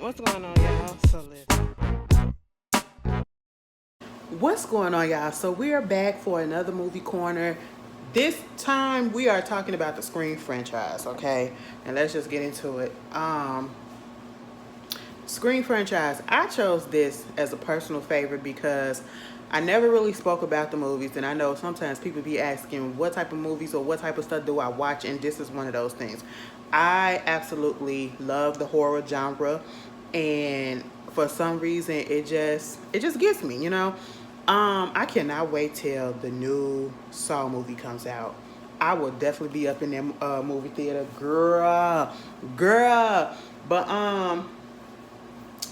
What's going on, y'all? What's going on, y'all? So we are back for another movie corner. This time we are talking about the Scream franchise, okay? And let's just get into it. Scream franchise. I chose this as a personal favorite because I never really spoke about the movies, and I know sometimes people be asking what type of movies or what type of stuff do I watch, and this is one of those things. I absolutely love the horror genre, and for some reason it just gets me, you know. I cannot wait till the new Saw movie comes out. I will definitely be up in that movie theater, girl. But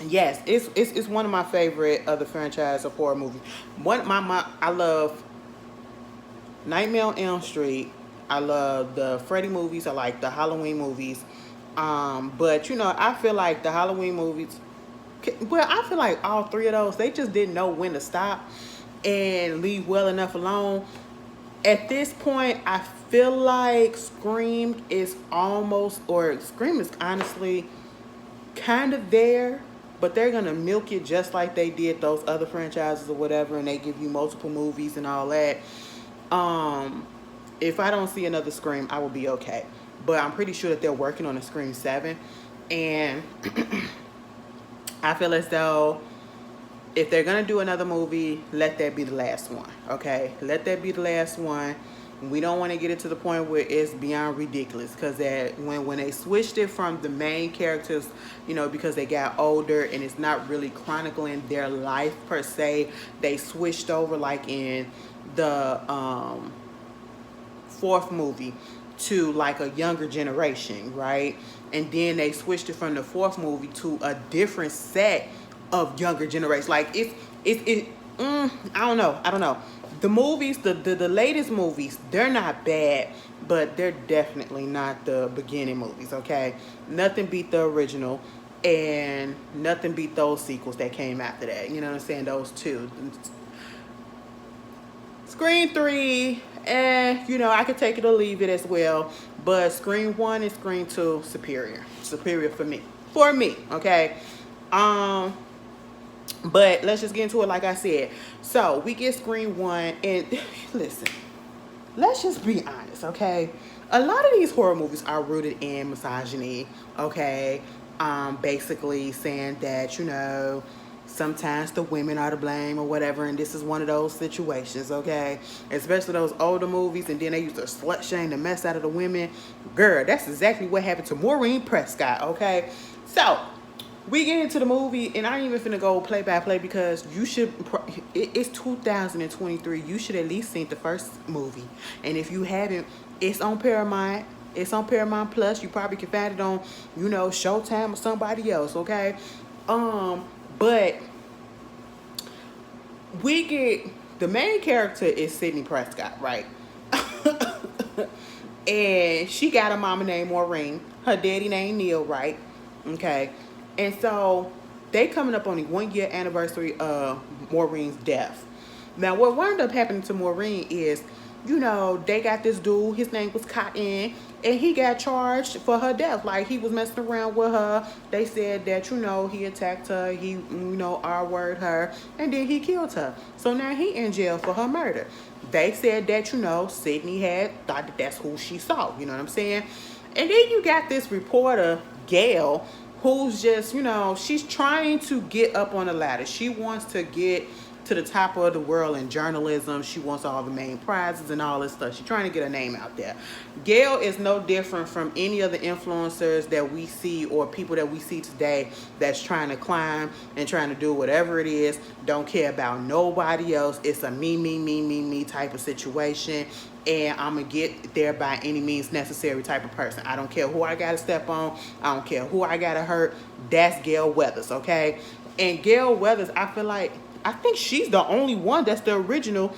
yes, it's one of my favorite of the franchise of horror movies. My I love Nightmare on Elm Street. I love the Freddy movies. I like the Halloween movies. But you know, I feel like the Halloween movies. Well, I feel like all three of those, they just didn't know when to stop and leave well enough alone. At this point, I feel like Scream is honestly kind of there, but they're gonna milk it just like they did those other franchises or whatever, and they give you multiple movies and all that. Um, if I don't see another Scream, I will be okay. But I'm pretty sure that they're working on a Scream 7, and I feel as though if they're gonna do another movie, let that be the last one. Okay, let that be the last one. We don't want to get it to the point where it's beyond ridiculous, because that when they switched it from the main characters, you know, because they got older and it's not really chronicling their life per se, they switched over like in the fourth movie to like a younger generation, right? And then they switched it from the fourth movie to a different set of younger generation. Like I don't know. The movies, the latest movies, they're not bad, but they're definitely not the beginning movies. Okay, nothing beat the original, and nothing beat those sequels that came after that. You know what I'm saying? Those two. Scream 3, you know, I could take it or leave it as well. But Scream 1 and Scream 2, superior. Superior for me. For me, okay? Um, but let's just get into it like I said. So we get Scream 1, and listen, let's just be honest, okay? A lot of these horror movies are rooted in misogyny, okay? Basically saying that, you know, sometimes the women are to blame or whatever, and this is one of those situations, okay? Especially those older movies, and then they used to slut shame the mess out of the women. Girl, that's exactly what happened to Maureen Prescott, okay? So, we get into the movie, and I ain't even finna go play by play because you should. It's 2023. You should at least seen the first movie, and if you haven't, it's on Paramount. It's on Paramount Plus. You probably can find it on, you know, Showtime or somebody else. Okay, but we get the main character is Sydney Prescott, right? And she got a mama named Maureen. Her daddy named Neil, right? Okay. And so they coming up on the 1 year anniversary of Maureen's death. Now what wound up happening to Maureen is, you know, they got this dude, his name was Cotton, and he got charged for her death. Like, he was messing around with her. They said that, you know, he attacked her, he, you know, R-word her, and then he killed her. So now he in jail for her murder. They said that, you know, Sydney had thought that that's who she saw, you know what I'm saying? And then you got this reporter, Gail, who's just, you know, she's trying to get up on the ladder. She wants to get to the top of the world in journalism. She wants all the main prizes and all this stuff. She's trying to get her name out there. Gail is no different from any of the influencers that we see or people that we see today that's trying to climb and trying to do whatever it is. Don't care about nobody else. It's a me type of situation. And I'm going to get there by any means necessary type of person. I don't care who I got to step on. I don't care who I got to hurt. That's Gail Weathers, okay? And Gail Weathers, I think she's the only one that's the original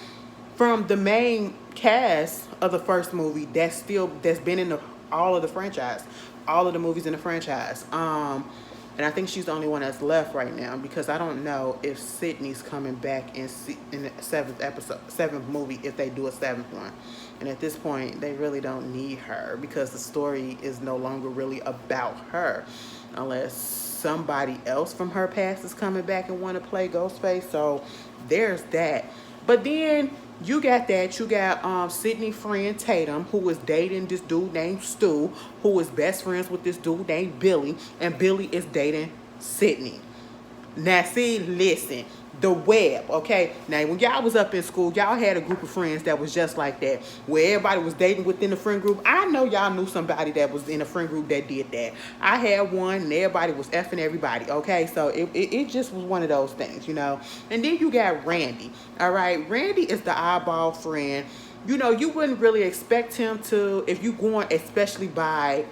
from the main cast of the first movie that's been in all of the franchise, all of the movies in the franchise. And I think she's the only one that's left right now, because I don't know if Sydney's coming back in the seventh movie, if they do a seventh one. And at this point, they really don't need her because the story is no longer really about her, unless somebody else from her past is coming back and want to play Ghostface. So there's that. But then you got Sydney friend Tatum, who was dating this dude named Stu, who was best friends with this dude named Billy, and Billy is dating Sydney. Now, see, listen, the web, okay? Now, when y'all was up in school, y'all had a group of friends that was just like that, where everybody was dating within the friend group. I know y'all knew somebody that was in a friend group that did that. I had one, and everybody was effing everybody, okay? So, it just was one of those things, you know? And then you got Randy, all right? Randy is the eyeball friend. You know, you wouldn't really expect him to, if you going especially by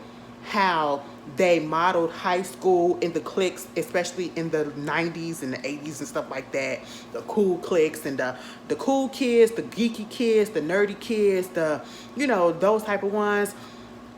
how they modeled high school in the cliques, especially in the 90s and the 80s and stuff like that. The cool cliques and the cool kids, the geeky kids, the nerdy kids, you know, those type of ones.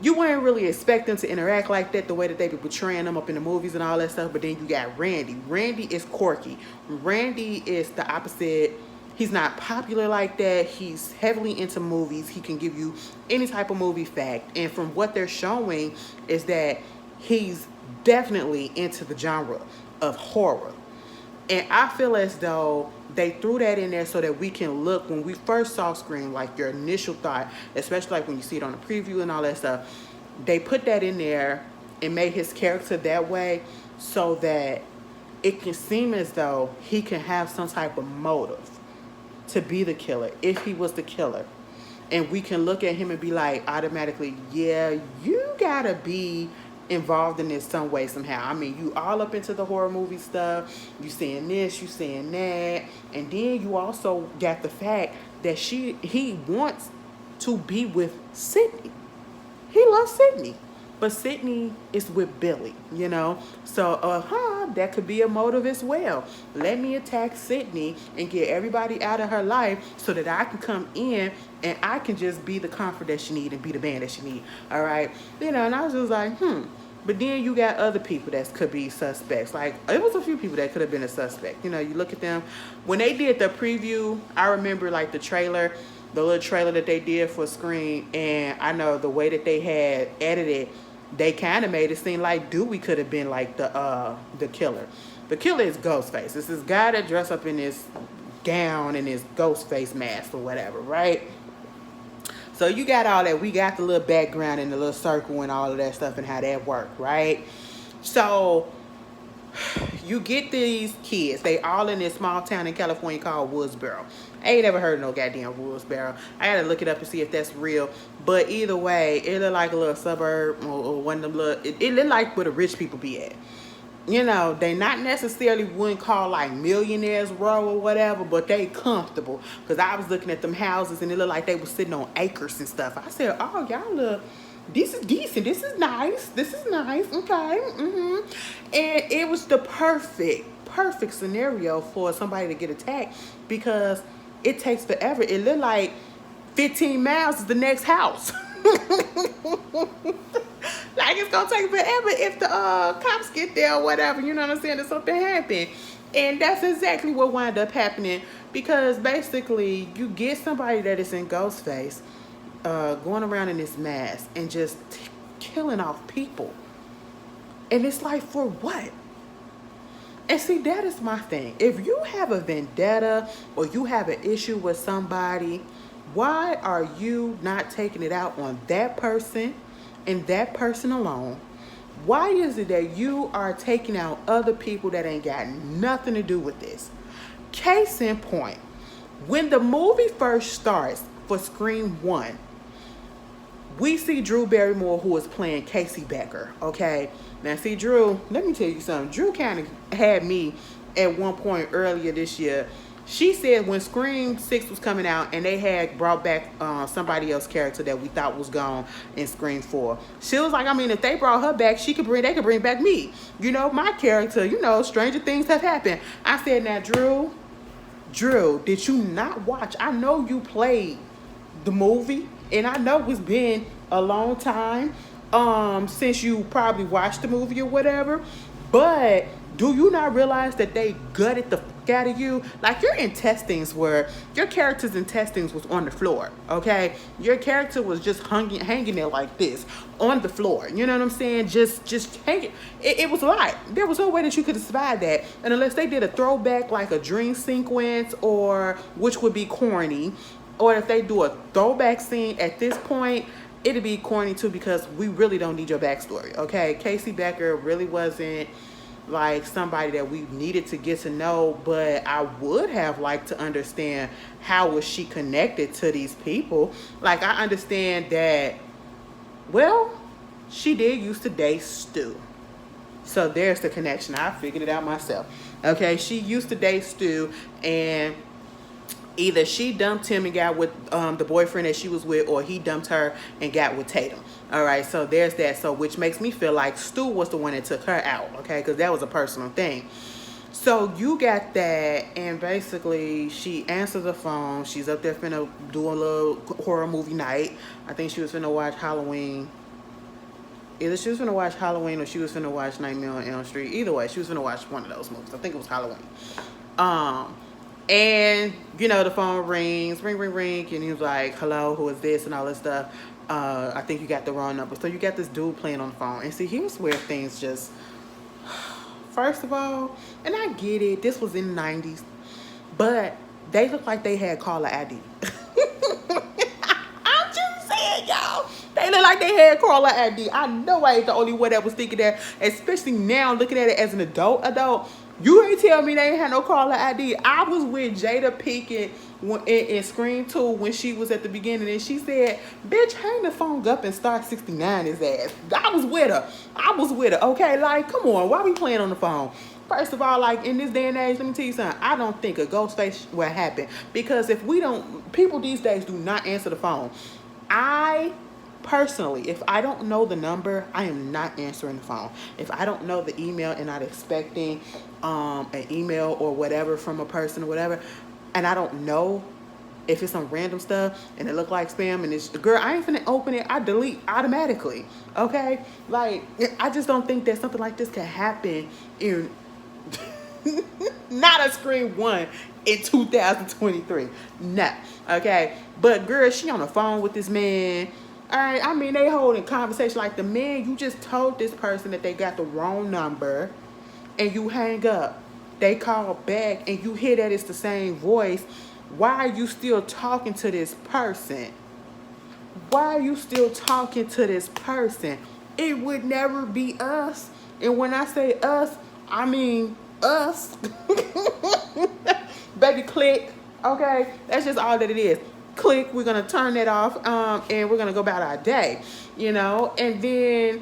You wouldn't really expect them to interact like that, the way that they be portraying them up in the movies and all that stuff. But then you got Randy. Randy is quirky. Randy is the opposite. He's not popular like that. He's heavily into movies. He can give you any type of movie fact. And from what they're showing is that he's definitely into the genre of horror. And I feel as though they threw that in there so that we can look, when we first saw Scream, like your initial thought, especially like when you see it on the preview and all that stuff, they put that in there and made his character that way so that it can seem as though he can have some type of motive to be the killer, if he was the killer. And we can look at him and be like, automatically, yeah, you gotta be involved in this some way, somehow. I mean, you all up into the horror movie stuff, you saying this, you saying that, and then you also got the fact that he wants to be with Sydney. He loves Sydney. But Sydney is with Billy, you know? So, that could be a motive as well. Let me attack Sydney and get everybody out of her life so that I can come in and I can just be the comfort that she need and be the man that she need, all right? You know, and I was just like, But then you got other people that could be suspects. Like, it was a few people that could have been a suspect. You know, you look at them. When they did the preview, I remember, like, the little trailer that they did for Scream, and I know the way that they had edited, they kind of made it seem like Dewey could have been like the killer. The killer is Ghostface. It's this guy that dressed up in this gown and his Ghostface mask or whatever, right? So you got all that. We got the little background and the little circle and all of that stuff and how that worked, right? So you get these kids. They all in this small town in California called Woodsboro. I ain't never heard of no goddamn Woodsboro. I gotta look it up and see if that's real. But either way, it look like a little suburb or one of them little. It look like where the rich people be at. You know, they not necessarily wouldn't call like Millionaires Row or whatever, but they comfortable. Because I was looking at them houses and it looked like they were sitting on acres and stuff. I said, oh, y'all look, this is decent. This is nice. This is nice. Okay. And it was the perfect scenario for somebody to get attacked because it takes forever. It looked like 15 miles is the next house. Like, it's gonna take forever if the cops get there or whatever, you know what I'm saying, if something happened. And that's exactly what wound up happening, because basically you get somebody that is in Ghostface going around in this mask and just killing off people, and it's like, for what? And see, that is my thing. If you have a vendetta or you have an issue with somebody, why are you not taking it out on that person and that person alone? Why is it that you are taking out other people that ain't got nothing to do with this? Case in point, when the movie first starts for Scream 1, we see Drew Barrymore, who is playing Casey Becker, okay? Now, see, Drew, let me tell you something. Drew kind of had me at one point earlier this year. She said when Scream 6 was coming out and they had brought back somebody else's character that we thought was gone in Scream 4. She was like, I mean, if they brought her back, they could bring back me. You know, my character, you know, stranger things have happened. I said, now, Drew, did you not watch? I know you played the movie, and I know it's been a long time since you probably watched the movie or whatever, but do you not realize that they gutted the out of you. Like your character's intestines was on the floor. Okay, your character was just hanging there like this on the floor. You know what I'm saying? Just hanging. It was a lot. There was no way that you could have survived that, and unless they did a throwback like a dream sequence, or which would be corny, or if they do a throwback scene at this point, it'd be corny too, because we really don't need your backstory. Okay, Casey Becker really wasn't like somebody that we needed to get to know, but I would have liked to understand how was she connected to these people. Like, I understand that, well, she did used to date Stu, so there's the connection. I figured it out myself. Okay, she used to date Stu, and either she dumped him and got with the boyfriend that she was with, or he dumped her and got with Tatum. All right, so there's that. So which makes me feel like Stu was the one that took her out, okay, because that was a personal thing. So you got that, and basically she answers the phone. She's up there finna do a little horror movie night. I think she was finna watch Halloween. Either she was finna watch Halloween or she was finna watch Nightmare on Elm Street. Either way, she was finna watch one of those movies. I think it was Halloween. And, you know, the phone rings, ring, ring, ring, and he was like, hello, who is this, and all this stuff. I think you got the wrong number. So you got this dude playing on the phone. And see, here's where things just, first of all, and I get it, this was in the 90s, but they look like they had caller ID. I'm just saying, y'all. They look like they had caller ID. I know I ain't the only one that was thinking that, especially now looking at it as an adult. You ain't tell me they ain't had no caller ID. I was with Jada Pinkett in Scream 2 when she was at the beginning, and she said, bitch, hang the phone up and start 69 his ass. I was with her. Okay, like, come on, why we playing on the phone? First of all, like, in this day and age, let me tell you something, I don't think a ghost face will happen, because if we don't, people these days do not answer the phone. Personally, if I don't know the number, I am not answering the phone. If I don't know the email and not expecting an email or whatever from a person or whatever, and I don't know if it's some random stuff and it look like spam and it's, girl, I ain't finna open it, I delete automatically. Okay, like, I just don't think that something like this can happen in not a Scream 1 in 2023. No. Okay, but girl, she on the phone with this man. All right, I mean, they holding conversation like the man, you just told this person that they got the wrong number, and you hang up. They call back, and you hear that it's the same voice. Why are you still talking to this person? Why are you still talking to this person? It would never be us. And when I say us, I mean us. Baby, click. Okay, that's just all that it is. Click, we're gonna turn that off, and we're gonna go about our day, you know. And then,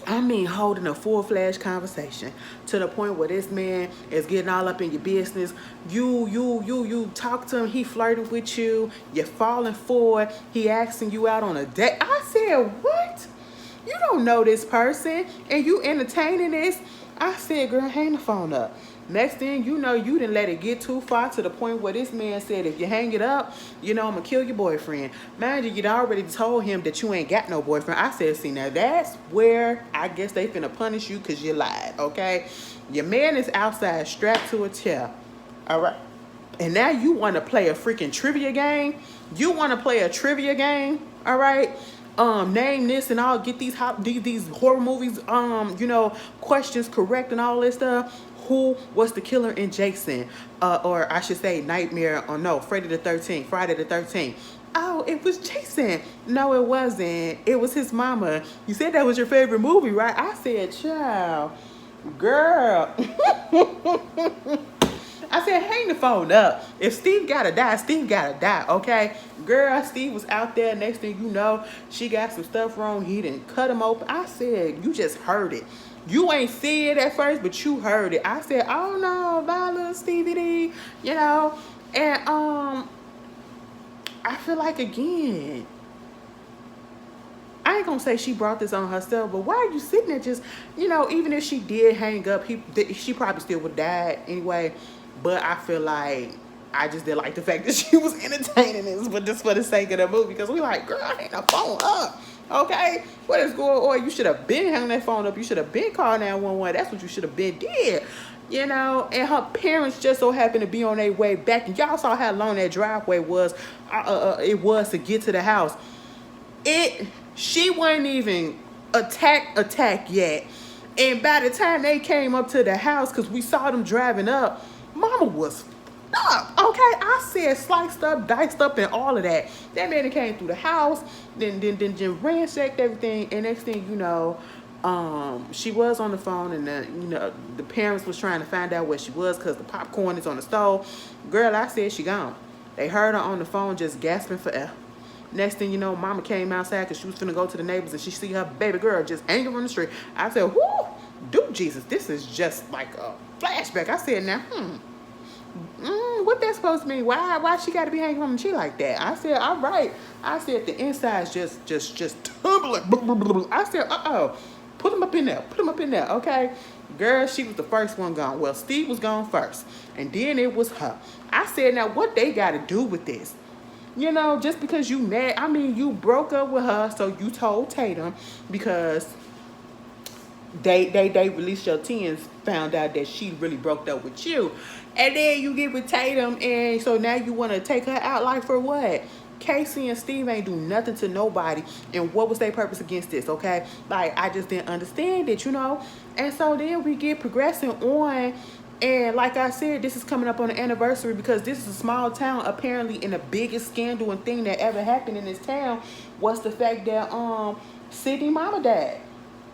I mean, holding a full-fledged conversation to the point where this man is getting all up in your business. You talk to him, he flirting with you, you're falling for it, he asking you out on a date. I said, what? You don't know this person, and you entertaining this? I said, girl, hang the phone up. Next thing you know, you didn't let it get too far to the point where this man said, if you hang it up, you know, I'm going to kill your boyfriend. Mind you, you'd already told him that you ain't got no boyfriend. I said, see, now that's where I guess they finna punish you because you lied, okay? Your man is outside strapped to a chair, all right? And now you want to play a freaking trivia game? You want to play a trivia game, all right? Name this and I'll get these horror movies, you know, questions correct and all this stuff. Who was the killer in Jason? Or I should say Nightmare, or no, Friday the 13th. Oh, it was Jason. No, it wasn't. It was his mama. You said that was your favorite movie, right? I said, child, girl. I said, hang the phone up. If Steve gotta die, Steve gotta die, okay? Girl, Steve was out there. Next thing you know, she got some stuff wrong. He didn't cut him open. I said, you just heard it. You ain't see it at first, but you heard it. I said, oh no, bye, little Stevie D, you know? And I feel like, again, I ain't gonna say she brought this on herself, but why are you sitting there just, you know, even if she did hang up, she probably still would have died anyway. But I feel like I just didn't like the fact that she was entertaining this, but just for the sake of the movie, because we like, girl, hang the phone up. Okay, what is going on? You should have been hanging that phone up. You should have been calling 911. That's what you should have been did. You know, and her parents just so happened to be on their way back. And y'all saw how long that driveway was. It was to get to the house. She wasn't even attack yet. And by the time they came up to the house, because we saw them driving up, mama was up. Okay, I said sliced up, diced up, and all of that. That man came through the house, then ransacked everything, and next thing you know, she was on the phone, and the parents was trying to find out where she was because the popcorn is on the stove. Girl, I said she gone. They heard her on the phone just gasping for air. Next thing you know, mama came outside because she was finna go to the neighbors, and she see her baby girl just hanging on the street. I said, whoo, dude, Jesus, this is just like a flashback. I said, now, what that supposed to mean? Why she got to be hanging on the tree like that? I said, all right. I said, the inside's just tumbling. I said, put him up in there. Put him up in there, okay? Girl, she was the first one gone. Well, Steve was gone first, and then it was her. I said, now, what they got to do with this? You know, just because you mad, I mean, you broke up with her, so you told Tatum because they released your teens, found out that she really broke up with you. And then you get with Tatum, and so now you want to take her out like for what? Casey and Steve ain't do nothing to nobody. And what was their purpose against this, okay? Like, I just didn't understand it, you know? And so then we get progressing on. And like I said, this is coming up on the anniversary because this is a small town. Apparently, and the biggest scandal and thing that ever happened in this town was the fact that Sydney mama died.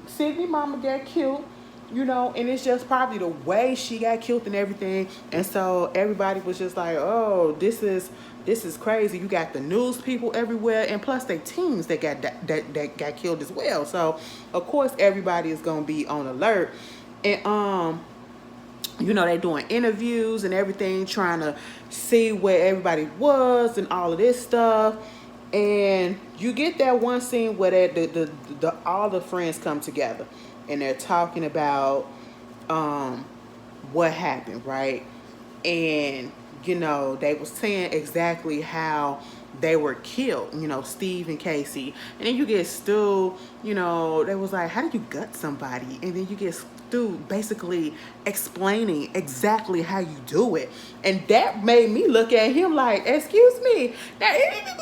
Sydney mama got killed, you know, and it's just probably the way she got killed and everything. And so everybody was just like, oh, this is crazy. You got the news people everywhere, and plus they teens that got killed as well. So of course everybody is gonna be on alert. And you know, they doing interviews and everything, trying to see where everybody was and all of this stuff. And you get that one scene where all the friends come together and they're talking about what happened, right? And you know, they was saying exactly how they were killed, you know, Steve and Casey. And then you get Stu, you know, they was like, how do you gut somebody? And then you get Stu basically explaining exactly how you do it. And that made me look at him like, excuse me, now,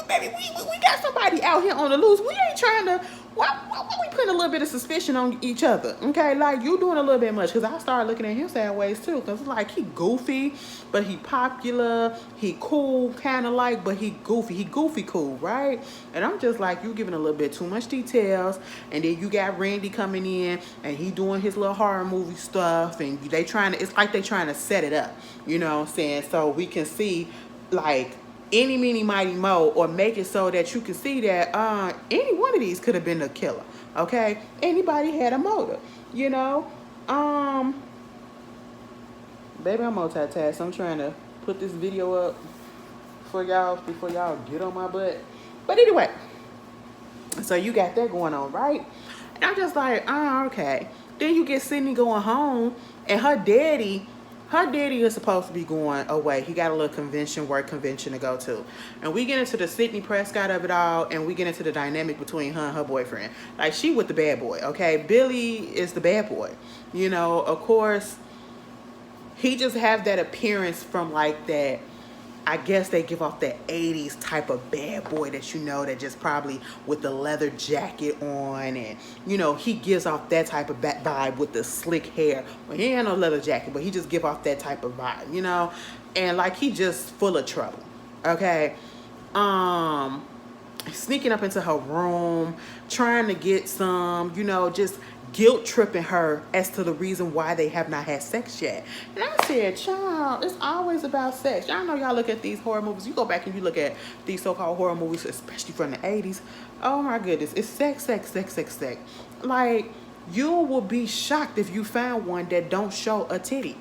baby, we got somebody out here on the loose. We ain't trying to, why we putting a little bit of suspicion on each other? Okay, like you doing a little bit much, because I started looking at him sideways too, because it's like he goofy, but he popular, he cool, kind of like, but he goofy cool, right? And I'm just like, you giving a little bit too much details. And then you got Randy coming in, and he doing his little horror movie stuff, and it's like they trying to set it up, you know what I'm saying? So we can see like any, meeny, mighty, mo, or make it so that you can see that any one of these could have been a killer, okay? Anybody had a motive, you know? Baby, I'm multitask. I'm trying to put this video up for y'all before y'all get on my butt. But anyway, so you got that going on, right? And I'm just like, okay. Then you get Sydney going home, and her daddy is supposed to be going away. He got a little work convention to go to. And we get into the Sydney Prescott of it all, and we get into the dynamic between her and her boyfriend. Like, she with the bad boy, okay? Billy is the bad boy. You know, of course, he just have that appearance from like that, I guess they give off that 80s type of bad boy that you know, that just probably with the leather jacket on, and you know, he gives off that type of vibe with the slick hair. Well, he ain't no leather jacket, but he just give off that type of vibe, you know? And like, he just full of trouble, okay? Sneaking up into her room, trying to get some, you know, just guilt tripping her as to the reason why they have not had sex yet. And I said, child, it's always about sex. Y'all know, y'all look at these horror movies. You go back and you look at these so-called horror movies, especially from the 80s. Oh my goodness, it's sex. Like, you will be shocked if you find one that don't show a titty.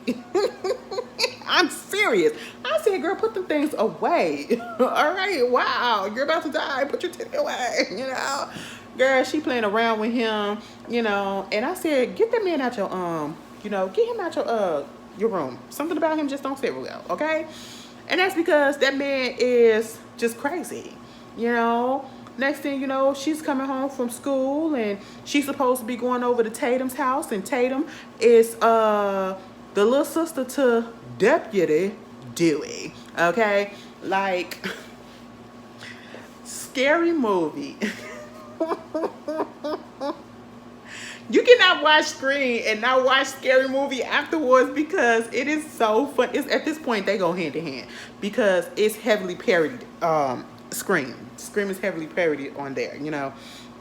I'm serious. I said, girl, put them things away. All right, wow, you're about to die. Put your titty away, you know? Girl, she playing around with him, you know, and I said, get that man out your, you know, get him out your room. Something about him just don't sit well, okay? And that's because that man is just crazy, you know? Next thing you know, she's coming home from school and she's supposed to be going over to Tatum's house, and Tatum is the little sister to Deputy Dewey. Okay? Like, scary movie. You cannot watch Scream and not watch Scary Movie afterwards because it is so fun. It's, at this point, they go hand in hand because it's heavily parodied. Scream. Scream is heavily parodied on there, you know.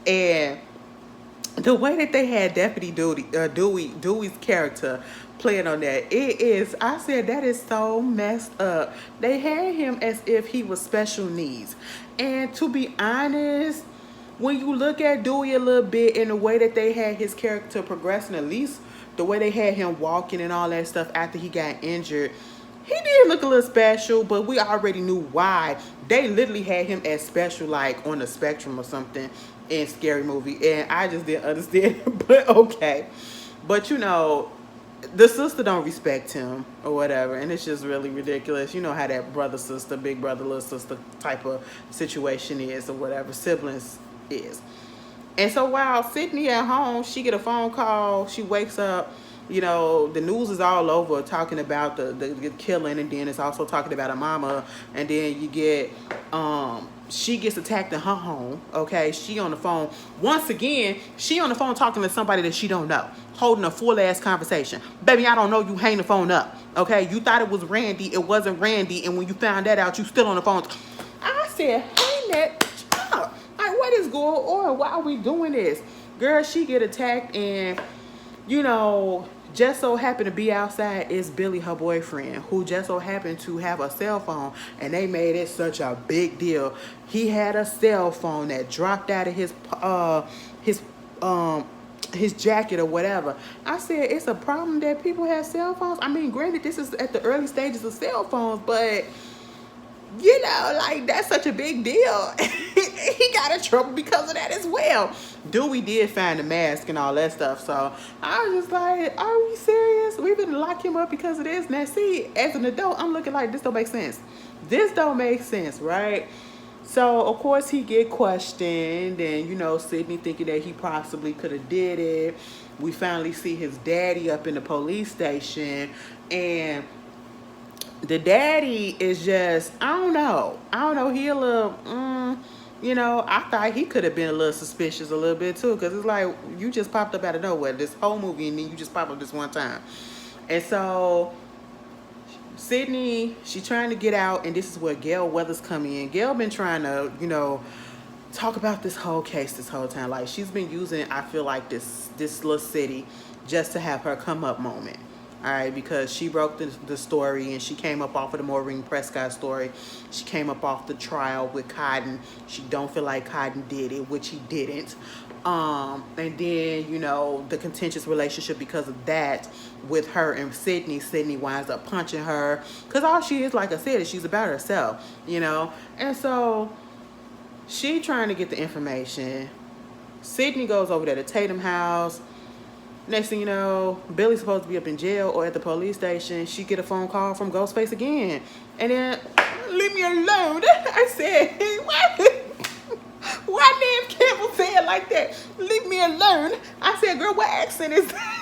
And the way that they had Deputy Dewey's character playing on that, it is, I said, that is so messed up. They had him as if he was special needs. And to be honest, when you look at Dewey a little bit in the way that they had his character progressing, at least the way they had him walking and all that stuff after he got injured, he did look a little special, but we already knew why. They literally had him as special, like on the spectrum or something in Scary Movie, and I just didn't understand. But okay, but you know, the sister don't respect him or whatever, and it's just really ridiculous. You know how that brother sister, big brother little sister type of situation is, or whatever siblings is. And so while Sydney at home, she get a phone call. She wakes up. You know, the news is all over talking about the killing, and then it's also talking about her mama. And then you get, she gets attacked in her home. Okay, she on the phone once again. She on the phone talking to somebody that she don't know, holding a full ass conversation. Baby, I don't know you. Hang the phone up. Okay, you thought it was Randy. It wasn't Randy. And when you found that out, you still on the phone. I said, hang that up. Like, what is going on? Why are we doing this? Girl, she get attacked, and you know, just so happened to be outside is Billy, her boyfriend, who just so happened to have a cell phone, and they made it such a big deal. He had a cell phone that dropped out of his jacket or whatever. I said, it's a problem that people have cell phones. I mean, granted, this is at the early stages of cell phones, but you know, like, that's such a big deal. He got in trouble because of that as well. Dewey did find the mask and all that stuff. So I was just like, are we serious? We gonna lock him up because of this? Now see, as an adult, I'm looking like, this don't make sense. This don't make sense, right? So of course he get questioned, and you know, Sydney thinking that he possibly could have did it. We finally see his daddy up in the police station, and the daddy is just, I don't know, he a little, you know, I thought he could have been a little suspicious a little bit too, because it's like, you just popped up out of nowhere this whole movie, and then you just pop up this one time. And so Sydney, she's trying to get out, and this is where Gail Weathers come in. Gail been trying to, you know, talk about this whole case this whole time. Like, she's been using, I feel like, this little city just to have her come up moment. All right, because she broke the story, and she came up off of the Maureen Prescott story. She came up off the trial with Cotton. She don't feel like Cotton did it, which he didn't. And then, you know, the contentious relationship because of that with her and Sydney. Sydney winds up punching her because all she is, like I said, is she's about herself, you know. And so she trying to get the information. Sydney goes over there to Tatum house. Next thing you know, Billy's supposed to be up in jail or at the police station. She get a phone call from Ghostface again. And then, leave me alone. I said, why Nance Campbell say it like that? Leave me alone. I said, girl, what accent is that?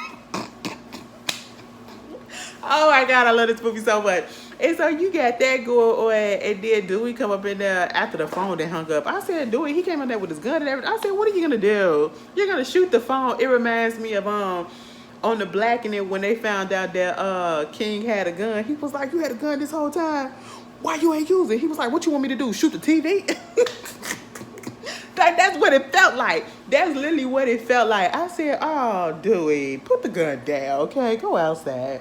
Oh my God, I love this movie so much. And so you got that going on, and then Dewey come up in there after the phone that hung up. I said, Dewey, he came in there with his gun and everything. I said, what are you gonna do? You're gonna shoot the phone. It reminds me of on the Blackening when they found out that King had a gun. He was like, you had a gun this whole time? Why you ain't use it? He was like, what you want me to do? Shoot the TV? Like, that's what it felt like. That's literally what it felt like. I said, oh, Dewey, put the gun down, okay? Go outside.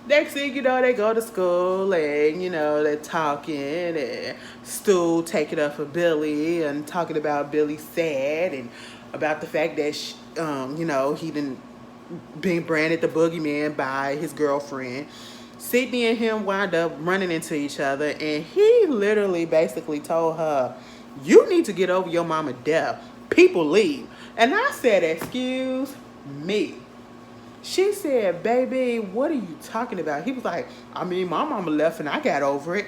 Next thing you know, they go to school, and, you know, they're talking, and Stu taking up for Billy and talking about Billy's sad and about the fact that, you know, he done been branded the boogeyman by his girlfriend. Sydney and him wound up running into each other, and he literally basically told her, you need to get over your mama death. People leave. And I said, excuse me. She said, baby, what are you talking about? He was like, I mean, my mama left and I got over it.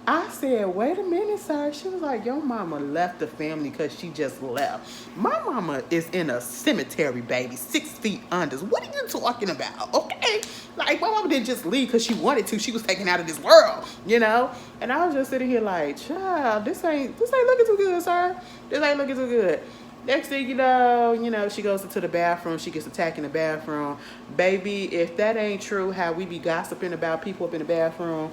I said, wait a minute, sir. She was like, your mama left the family because she just left. My mama is in a cemetery, baby, 6 feet under. What are you talking about? Okay. Like, my mama didn't just leave because she wanted to. She was taken out of this world, you know? And I was just sitting here like, child, this ain't looking too good, sir. This ain't looking too good. Next thing you know, she goes into the bathroom. She gets attacked in the bathroom. Baby, if that ain't true, how we be gossiping about people up in the bathroom.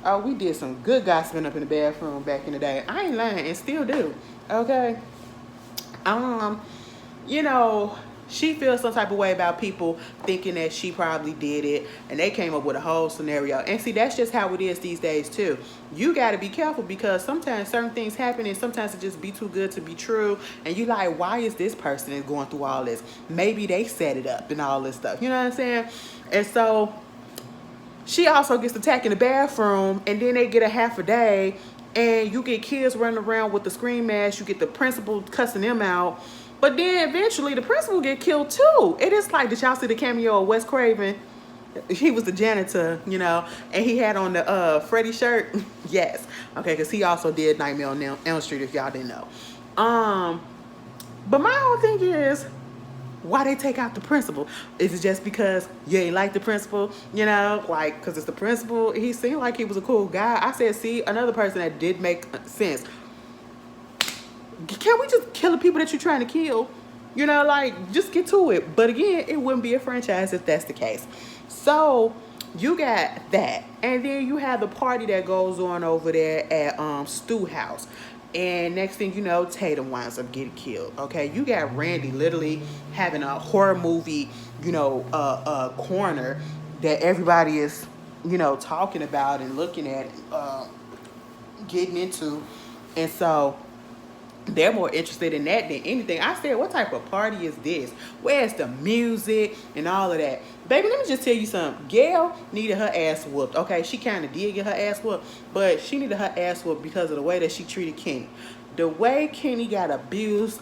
Oh, we did some good gossiping up in the bathroom back in the day. I ain't lying, and still do. Okay. Um, you know, she feels some type of way about people thinking that she probably did it, and they came up with a whole scenario. And see, that's just how it is these days too. You got to be careful because sometimes certain things happen, and sometimes it just be too good to be true. And you like, why is this person going through all this? Maybe they set it up and all this stuff. You know what I'm saying? And so she also gets attacked in the bathroom, and then they get a half a day, and you get kids running around with the scream mask. You get the principal cussing them out. But then eventually the principal get killed too. It is like, did y'all see the cameo of Wes Craven? He was the janitor, you know, and he had on the Freddy shirt. Yes. Okay, because he also did Nightmare on Elm Street, if y'all didn't know. But my whole thing is, why they take out the principal? Is it just because you ain't like the principal? You know, like, because it's the principal. He seemed like he was a cool guy. I said, see, another person that did make sense. Can't we just kill the people that you're trying to kill? You know, like, just get to it. But again, it wouldn't be a franchise if that's the case. So you got that. And then you have the party that goes on over there at Stu House. And next thing you know, Tatum winds up getting killed. Okay, you got Randy literally having a horror movie, you know, corner that everybody is, you know, talking about and looking at, getting into. And so they're more interested in that than anything. I said, what type of party is this? Where's the music and all of that? Baby, let me just tell you something. Gail needed her ass whooped. Okay, she kind of did get her ass whooped, but she needed her ass whooped because of the way that she treated Kenny. The way Kenny got abused.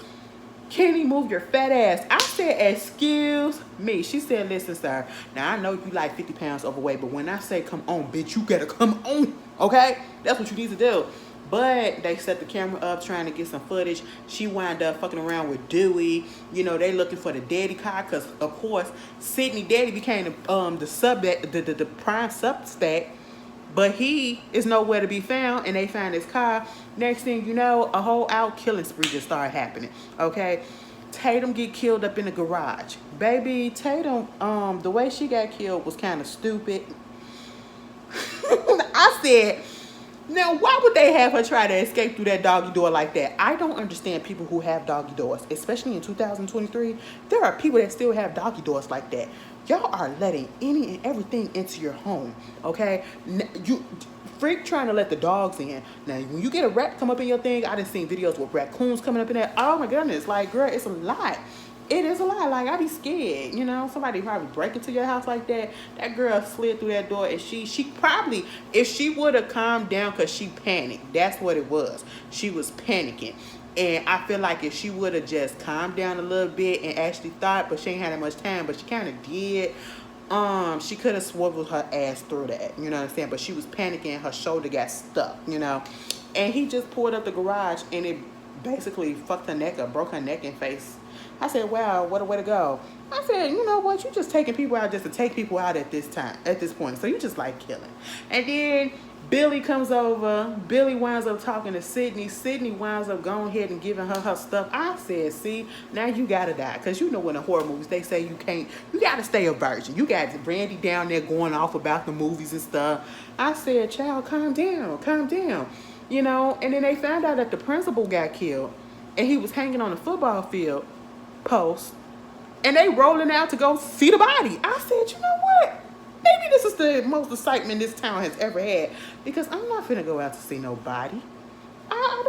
Kenny, move your fat ass. I said, excuse me. She said, listen, sir. Now, I know you like 50 pounds overweight, but when I say come on, bitch, you gotta come on. Okay? That's what you need to do. But they set the camera up trying to get some footage. She wound up fucking around with Dewey. You know, they looking for the daddy car because, of course, Sydney daddy became the prime suspect. But he is nowhere to be found, and they find his car. Next thing you know, a whole out killing spree just started happening. Okay? Tatum get killed up in the garage. Baby, Tatum, the way she got killed was kind of stupid. I said, now, why would they have her try to escape through that doggy door like that? I don't understand people who have doggy doors, especially in 2023. There are people that still have doggy doors like that. Y'all are letting any and everything into your home, okay? You freak trying to let the dogs in. Now, when you get a rat come up in your thing, I done seen videos with raccoons coming up in there. Oh my goodness, like, girl, it's a lot. It is a lot. Like, I be scared, you know. Somebody probably break into your house like that. That girl slid through that door, and she probably, if she would have calmed down, because she panicked. That's what it was. She was panicking. And I feel like if she would have just calmed down a little bit and actually thought, but she ain't had that much time, but she kind of did, she could have swiveled her ass through that, you know what I'm saying? But she was panicking, her shoulder got stuck, you know. And he just pulled up the garage, and it basically fucked her neck up, broke her neck and face. I said, wow, what a way to go. I said, you know what? You just taking people out just to take people out at this point. So you just like killing. And then Billy comes over. Billy winds up talking to Sydney. Sydney winds up going ahead and giving her stuff. I said, see, now you gotta die. Because you know in the horror movies, they say you gotta stay a virgin. You got Randy down there going off about the movies and stuff. I said, child, calm down, calm down. You know, and then they found out that the principal got killed. And he was hanging on the football field post, and they rolling out to go see the body. I said, you know what? Maybe this is the most excitement this town has ever had, because I'm not finna go out to see nobody. I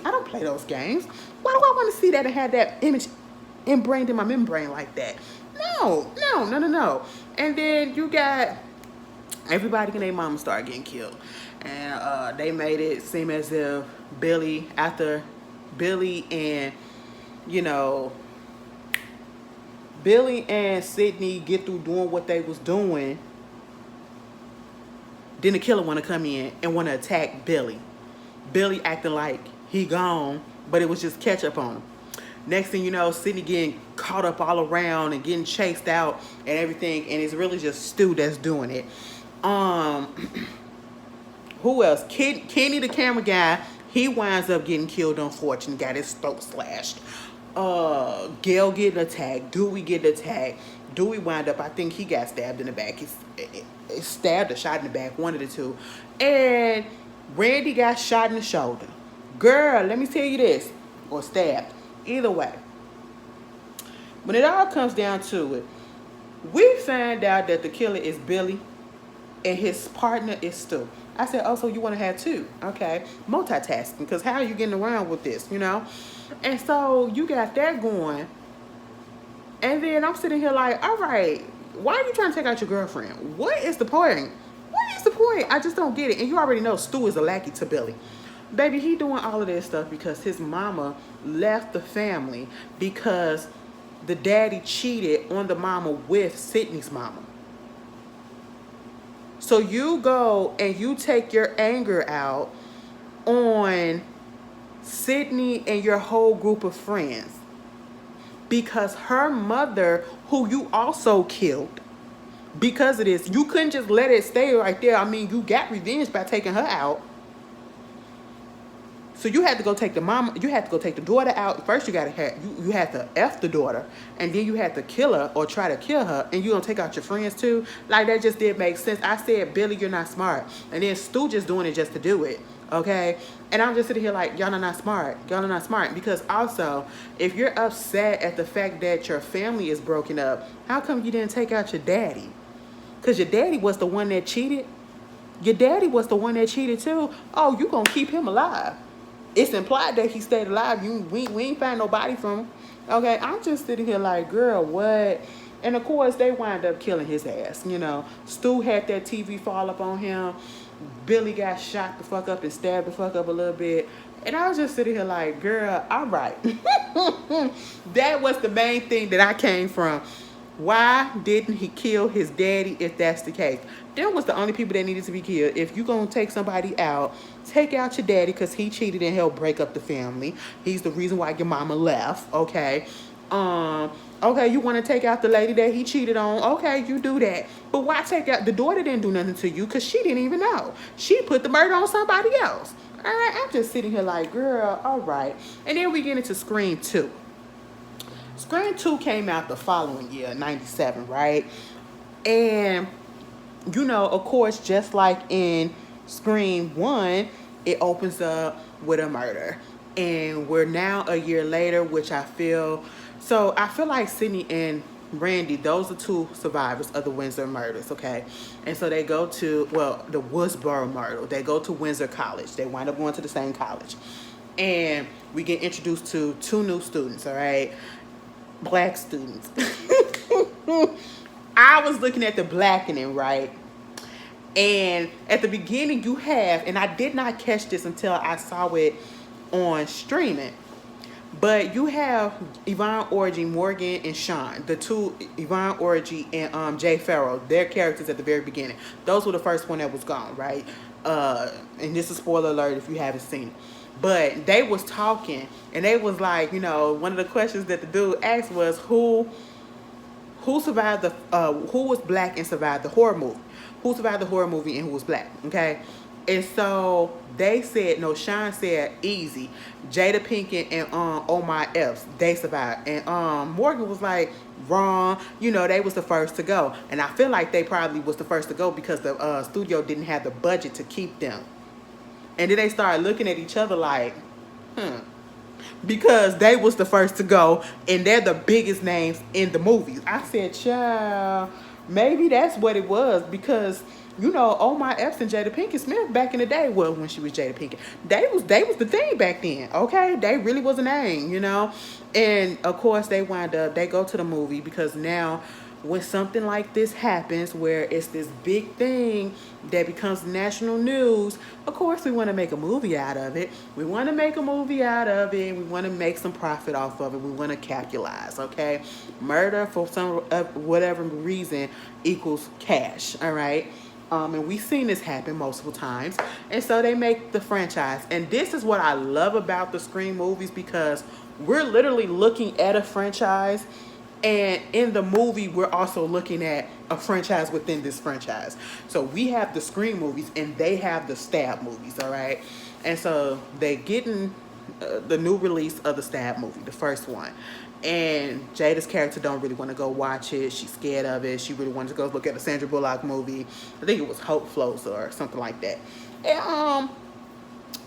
don't play those games. Why do I want to see that and have that image ingrained in my membrane like that? No. And then you got everybody and their mama start getting killed, and they made it seem as if Billy and Billy and Sydney get through doing what they was doing. Then the killer want to come in and want to attack Billy. Billy acting like he gone, but it was just catch up on him. Next thing you know, Sydney getting caught up all around and getting chased out and everything, and it's really just Stu that's doing it. Um, who else? Kenny, the camera guy, he winds up getting killed. Unfortunately, got his throat slashed. Gail getting attacked. Dewey getting attacked. Dewey wind up, I think he got stabbed in the back. He's stabbed or shot in the back, one of the two. And Randy got shot in the shoulder. Girl, let me tell you this, or stabbed. Either way, when it all comes down to it, we find out that the killer is Billy and his partner is Stu. I said, oh, so you want to have two? Okay, multitasking, because how are you getting around with this, you know? And so you got that going, and then I'm sitting here like, all right, why are you trying to take out your girlfriend? What is the point? What is the point? I just don't get it. And you already know Stu is a lackey to Billy. Baby, he doing all of this stuff because his mama left the family because the daddy cheated on the mama with Sydney's mama. So you go and you take your anger out on Sydney and your whole group of friends because her mother, who you also killed because of this, you couldn't just let it stay right there. I mean, you got revenge by taking her out. So you had to go take the mama, you had to go take the daughter out. First you had to F the daughter, and then you had to kill her or try to kill her, and you gonna take out your friends too? Like, that just didn't make sense. I said, Billy, you're not smart. And then Stu just doing it just to do it. Okay? And I'm just sitting here like, y'all are not smart. Y'all are not smart. Because also, if you're upset at the fact that your family is broken up, how come you didn't take out your daddy? Because your daddy was the one that cheated. Your daddy was the one that cheated too. Oh, you gonna keep him alive. It's implied that he stayed alive. We ain't find nobody from him. Okay, I'm just sitting here like, girl, what? And of course, they wind up killing his ass. You know, Stu had that TV fall up on him. Billy got shot the fuck up and stabbed the fuck up a little bit. And I was just sitting here like, girl, all right. That was the main thing that I came from. Why didn't he kill his daddy if that's the case? Them was the only people that needed to be killed. If you're going to take somebody out, take out your daddy because he cheated and helped break up the family. He's the reason why your mama left, okay? Okay, you want to take out the lady that he cheated on? Okay, you do that. But why take out... The daughter didn't do nothing to you because she didn't even know. She put the murder on somebody else. All right, I'm just sitting here like, girl, all right. And then we get into Scream 2. Scream 2 came out the following year, 97, right? And, you know, of course, just like in Scream 1, it opens up with a murder. And we're now a year later, which I feel like Sydney and Randy, those are two survivors of the Windsor murders, okay? And so they go to, the Woodsboro murder. They go to Windsor College. They wind up going to the same college. And we get introduced to two new students, all right? Black students. I was looking at the blackening, right? And at the beginning you have, and I did not catch this until I saw it on streaming, but you have Yvonne Orji, Morgan, and Sean, the two, Yvonne Orji and Jay Farrell, their characters at the very beginning. Those were the first one that was gone, right? And this is a spoiler alert if you haven't seen it. But they was talking, and they was like, you know, one of the questions that the dude asked was who survived the who was black and survived the horror movie, who survived the horror movie and who was black, okay? And so they said, no, Sean said easy, Jada Pinkett and Omar Epps, they survived, and Morgan was like, wrong, you know, they was the first to go. And I feel like they probably was the first to go because the studio didn't have the budget to keep them. And then they started looking at each other like, because they was the first to go, and they're the biggest names in the movies. I said, child, maybe that's what it was, because, you know, Omar Epps and Jada Pinkett Smith back in the day, well, when she was Jada Pinkett, they was the thing back then, okay? They really was a name, you know? And, of course, they go to the movie because now when something like this happens where it's this big thing that becomes national news, of course we want to make a movie out of it. We want to make a movie out of it. We want to make some profit off of it. We want to capitalize, okay? Murder for some whatever reason equals cash, all right? And we've seen this happen multiple times. And so they make the franchise. And this is what I love about the Scream movies, because we're literally looking at a franchise, and in the movie we're also looking at a franchise within this franchise. So we have the Scream movies and they have the Stab movies, all right? And so they getting the new release of the Stab movie, the first one. And Jada's character don't really want to go watch it. She's scared of it. She really wanted to go look at the Sandra Bullock movie. I think it was Hope Floats or something like that. And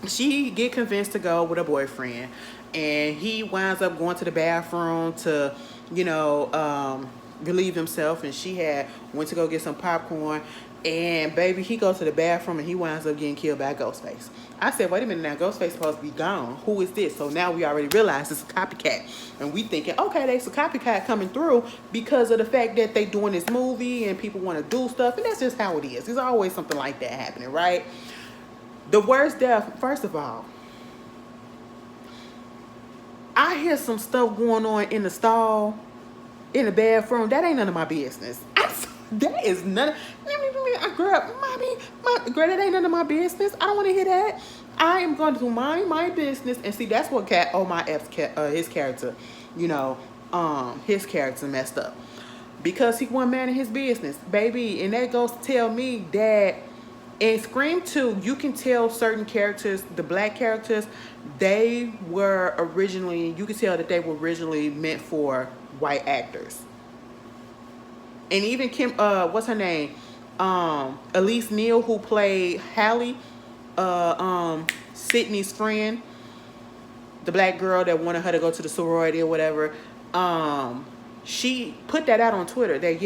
she get convinced to go with her boyfriend, and he winds up going to the bathroom to, relieve himself. And she had went to go get some popcorn, and baby, he goes to the bathroom and he winds up getting killed by Ghostface. I said, wait a minute now, Ghostface supposed to be gone. Who is this? So now we already realize it's a copycat. And we thinking, okay, there's a copycat coming through because of the fact that they doing this movie and people want to do stuff. And that's just how it is. There's always something like that happening, right? The worst death, first of all, I hear some stuff going on in the stall, in the bathroom. That ain't none of my business. That is none. Girl, that ain't none of my business. I don't want to hear that. I am going to mind my business. And see, that's what his character, his character messed up, because he wasn't man in his business, baby. And that goes to tell me that in Scream 2, you can tell certain characters, the black characters, you can tell that they were originally meant for white actors. And even what's her name? Elise Neal, who played Hallie, Sydney's friend, the black girl that wanted her to go to the sorority or whatever. She put that out on Twitter that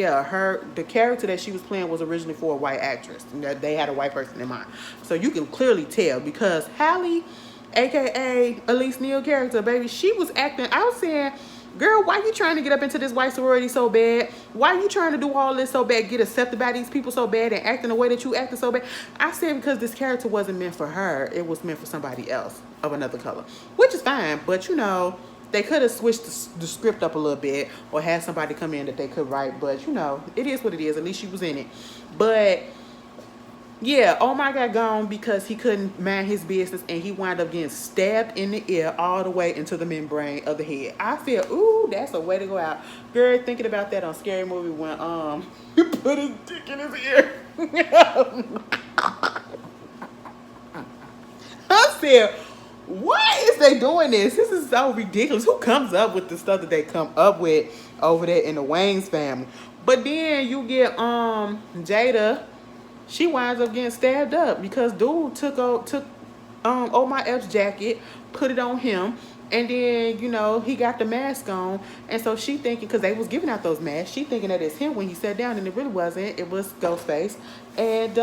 the character that she was playing was originally for a white actress, and that they had a white person in mind. So you can clearly tell, because Hallie, aka Elise Neal character, baby, she was acting. I was saying, girl, why you trying to get up into this white sorority so bad? Why you trying to do all this so bad, get accepted by these people so bad, and acting the way that you acted so bad? I said, because this character wasn't meant for her. It was meant for somebody else of another color, which is fine. But they could have switched the script up a little bit, or had somebody come in that they could write. But it is what it is. At least she was in it. But yeah, Omar got gone because he couldn't mind his business, and he wound up getting stabbed in the ear all the way into the membrane of the head. I feel, ooh, that's a way to go out. Girl, thinking about that on Scary Movie when he put his dick in his ear. I said, why is they doing this? This is so ridiculous. Who comes up with the stuff that they come up with over there in the Wayans family? But then you get Jada. She winds up getting stabbed up because dude took Omar Epps' jacket, put it on him, and then he got the mask on. And so she thinking, because they was giving out those masks, she thinking that it's him when he sat down, and it really wasn't. It was Ghostface. And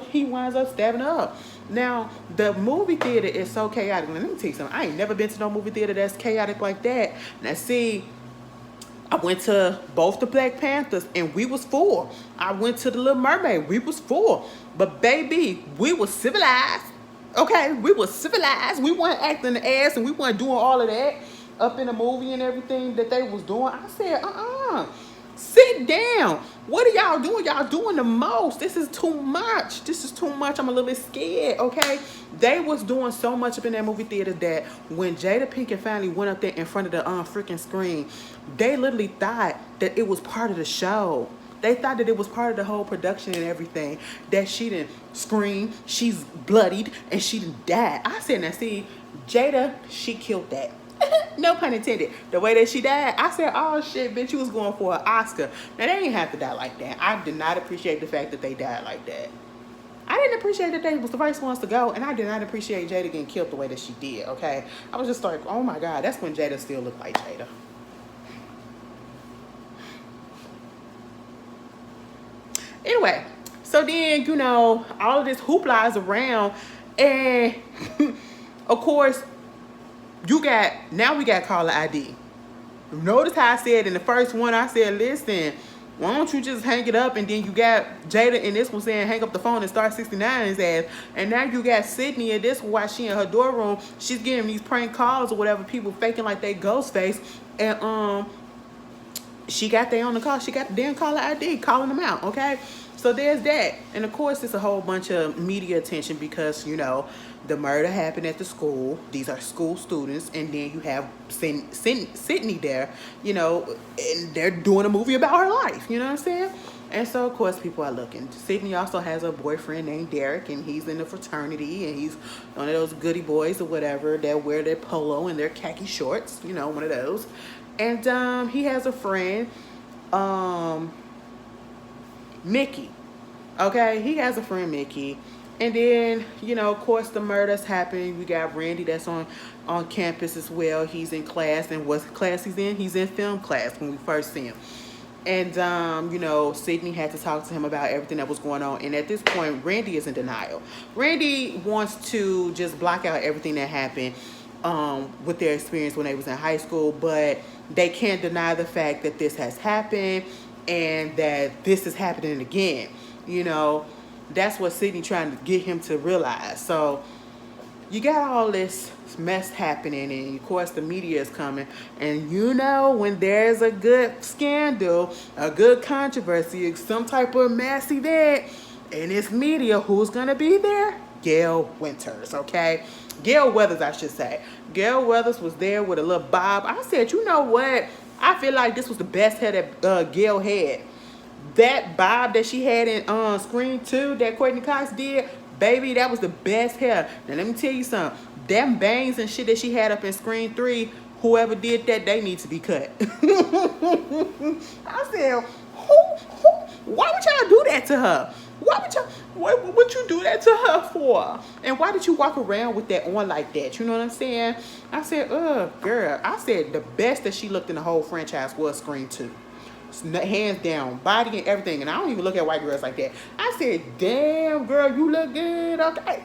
he winds up stabbing her up. Now the movie theater is so chaotic. Let me tell you something. I ain't never been to no movie theater that's chaotic like that. Now see, I went to both the Black Panthers and we was full. I went to the Little Mermaid, we was full. But baby, we was civilized. Okay, we was civilized. We weren't acting the ass, and we weren't doing all of that up in the movie and everything that they was doing. I said, sit down. What are y'all doing? Y'all doing the most. This is too much. This is too much. I'm a little bit scared, okay? They was doing so much up in that movie theater that when Jada Pinkett finally went up there in front of the freaking screen, they literally thought that it was part of the show. They thought that it was part of the whole production and everything, that she didn't scream, she's bloodied, and she didn't die. I said, now see, Jada, she killed that. No pun intended. The way that she died, I said, oh shit, bitch, you was going for an Oscar. Now, they ain't have to die like that. I did not appreciate the fact that they died like that. I didn't appreciate that they was the first ones to go, and I did not appreciate Jada getting killed the way that she did, okay? I was just like, oh my God, that's when Jada still looked like Jada. Anyway, so then, all of this hoopla is around, and of course, now we got caller ID. Notice how I said in the first one, I said, listen, why don't you just hang it up? And then you got Jada in this one saying, hang up the phone and start 69 in his ass. And now you got Sydney in this one while she in her door room. She's getting these prank calls or whatever, people faking like they Ghostface. she got there on the call. She got the damn caller ID calling them out. Okay, so there's that, and of course it's a whole bunch of media attention because the murder happened at the school. These are school students, and then you have Sydney there, and they're doing a movie about her life. You know what I'm saying? And so of course people are looking. Sydney also has a boyfriend named Derek, and he's in the fraternity, and he's one of those goody boys or whatever that wear their polo and their khaki shorts. One of those. And he has a friend, Mickey. Okay, he has a friend, Mickey. And then, of course, the murders happen. We got Randy that's on campus as well. He's in class. And what class he's in? He's in film class when we first see him. And, Sydney had to talk to him about everything that was going on. And at this point, Randy is in denial. Randy wants to just block out everything that happened with their experience when they was in high school. But they can't deny the fact that this has happened and that this is happening again. That's what Sydney trying to get him to realize. So you got all this mess happening, and of course the media is coming. And when there's a good scandal, a good controversy, some type of mass event, and it's media, who's gonna be there? Gail Winters, okay? Gail Weathers, I should say. Gail Weathers was there with a little bob. I said, you know what? I feel like this was the best hair that Gail had. That bob that she had in Scream 2 that Courtney Cox did, baby, that was the best hair. Now let me tell you something. Them bangs and shit that she had up in Scream 3, whoever did that, they need to be cut. I said, why would y'all do that to her? What would you do that to her for? And why did you walk around with that on like that? You know what I'm saying? I said, girl. I said the best that she looked in the whole franchise was Scream 2. Hands down, body and everything. And I don't even look at white girls like that. I said, damn, girl, you look good. Okay.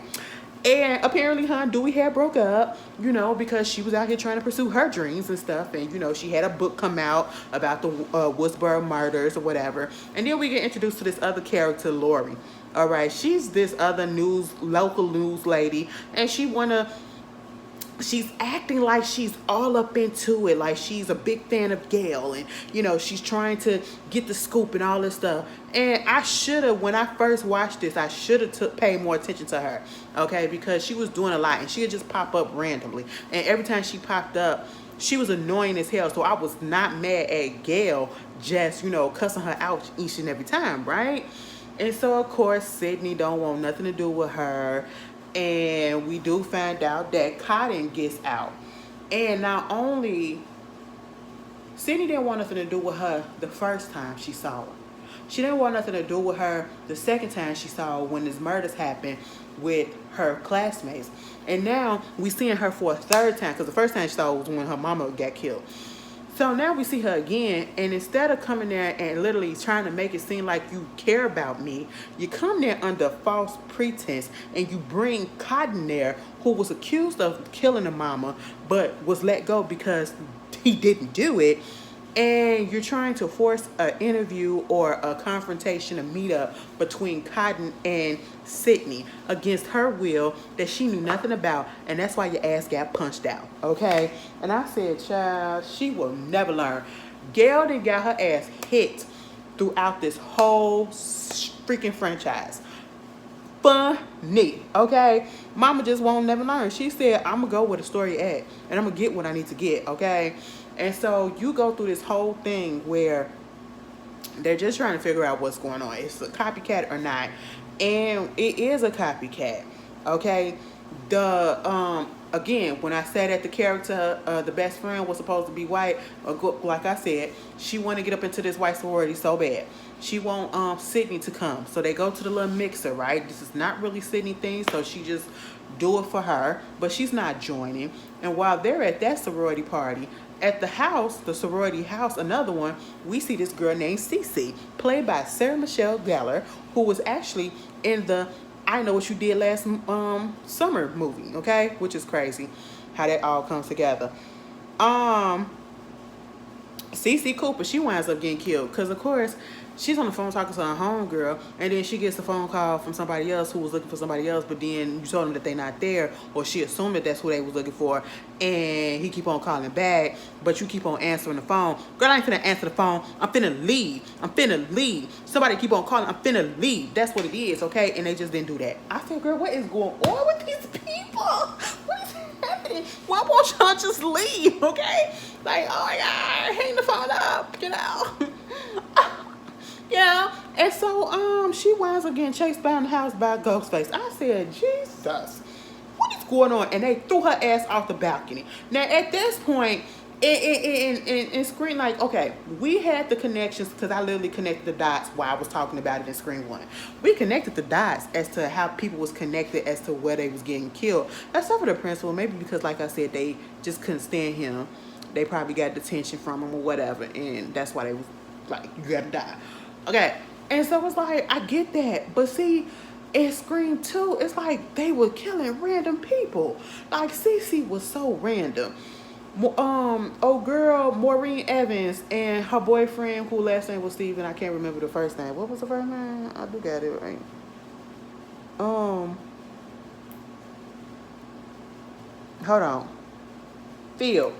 And apparently her and Dewey had broke up, because she was out here trying to pursue her dreams and stuff. And, she had a book come out about the Woodsboro murders or whatever. And then we get introduced to this other character, Lori. All right. She's this other local news lady. And she's acting like she's all up into it, like she's a big fan of Gail, and she's trying to get the scoop and all this stuff. And I should have, when I first watched this, I should have paid more attention to her, okay, because she was doing a lot, and she would just pop up randomly, and every time she popped up, she was annoying as hell. So I was not mad at Gail just cussing her out each and every time, right? And so of course Sydney don't want nothing to do with her. And we do find out that Cotton gets out. And not only, Sydney didn't want nothing to do with her the first time she saw her. She didn't want nothing to do with her the second time she saw her when these murders happened with her classmates. And now we seeing her for a third time, because the first time she saw her was when her mama got killed. So now we see her again, and instead of coming there and literally trying to make it seem like you care about me, you come there under false pretense, and you bring Cotton there, who was accused of killing her mama, but was let go because he didn't do it. And you're trying to force an interview or a confrontation, a meetup between Cotton and Sydney against her will that she knew nothing about. And that's why your ass got punched out, okay? And I said, child, she will never learn. Gail done got her ass hit throughout this whole freaking franchise. Funny, okay? Mama just won't never learn. She said, I'm going to go where the story at, and I'm going to get what I need to get, okay? And so you go through this whole thing where they're just trying to figure out what's going on. It's a copycat or not. And it is a copycat, okay? Again, when I said that the character, the best friend was supposed to be white, like I said, she wanted to get up into this white sorority so bad. She want Sydney to come. So they go to the little mixer, right? This is not really Sydney thing, so she just do it for her, but she's not joining. And while they're at that sorority party, at the house, the sorority house, another one, we see this girl named Cece, played by Sarah Michelle Gellar, who was actually in the I Know What You Did Last Summer movie, okay? Which is crazy how that all comes together. Cece Cooper, she winds up getting killed because, of course, She's on the phone talking to her homegirl, and then she gets a phone call from somebody else who was looking for somebody else, but then you told them that they not there, or she assumed that that's who they was looking for, and he keep on calling back, but you keep on answering the phone. Girl, I ain't finna answer the phone. I'm finna leave. I'm finna leave. Somebody keep on calling. I'm finna leave. That's what it is, okay? And they just didn't do that. I said, girl, what is going on with these people? What is happening? Why won't y'all just leave, okay? Like, oh my God, hang the phone up, you know? Yeah, and so she winds up getting chased down the house by Ghostface. I said, Jesus, what is going on? And they threw her ass off the balcony. Now at this point, in Screen, like, okay, we had the connections because I literally connected the dots while I was talking about it in Screen 1. We connected the dots as to how people was connected as to where they was getting killed. Except for the principal, maybe because, like I said, they just couldn't stand him. They probably got detention from him or whatever, and that's why they was like, you gotta die. Okay, and so it's like, I get that, but see, in Scream 2, it's like they were killing random people. Like, Cece was so random. Old girl Maureen Evans and her boyfriend, who last name was Steven, I can't remember the first name. What was the first name? I do got it right. Hold on. Phil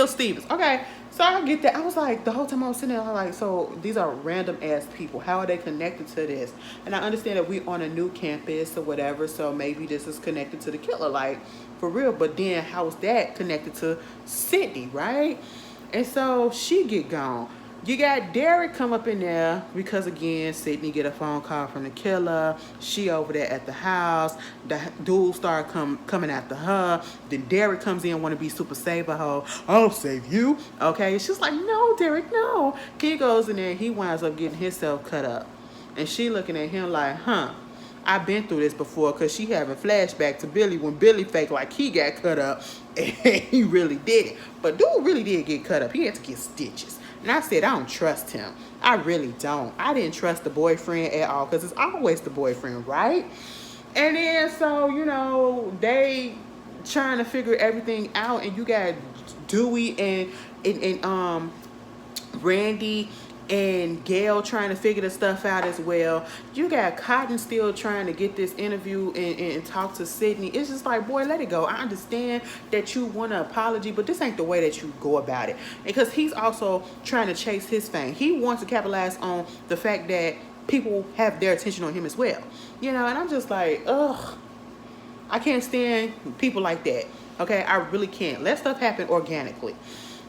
Stevens. Okay, so I get that. I was like, the whole time I was sitting there, I was like, so these are random ass people. How are they connected to this? And I understand that we on a new campus or whatever, so maybe this is connected to the killer, like, for real. But then how is that connected to Sydney, right? And so she get gone. You got Derek come up in there because, again, Sydney get a phone call from the killer. She over there at the house. The dude start coming after her. Then Derek comes in, want to be super saver hoe. I'll save you. Okay, she's like, no, Derek, no. He goes in there. He winds up getting himself cut up. And she looking at him like, huh, I've been through this before, because she having flashback to Billy when Billy faked like he got cut up and he really did it. But dude really did get cut up. He had to get stitches. And I said, I don't trust him. I really don't. I didn't trust the boyfriend at all, because it's always the boyfriend, right? And then, so, you know, they trying to figure everything out, and you got Dewey and Randy and Gail trying to figure the stuff out as well. You got Cotton still trying to get this interview and talk to Sydney. It's just like, boy, let it go. I understand that you want an apology, but this ain't the way that you go about it. Because he's also trying to chase his fame. He wants to capitalize on the fact that people have their attention on him as well. You know, and I'm just like, ugh. I can't stand people like that. Okay, I really can't. Let stuff happen organically.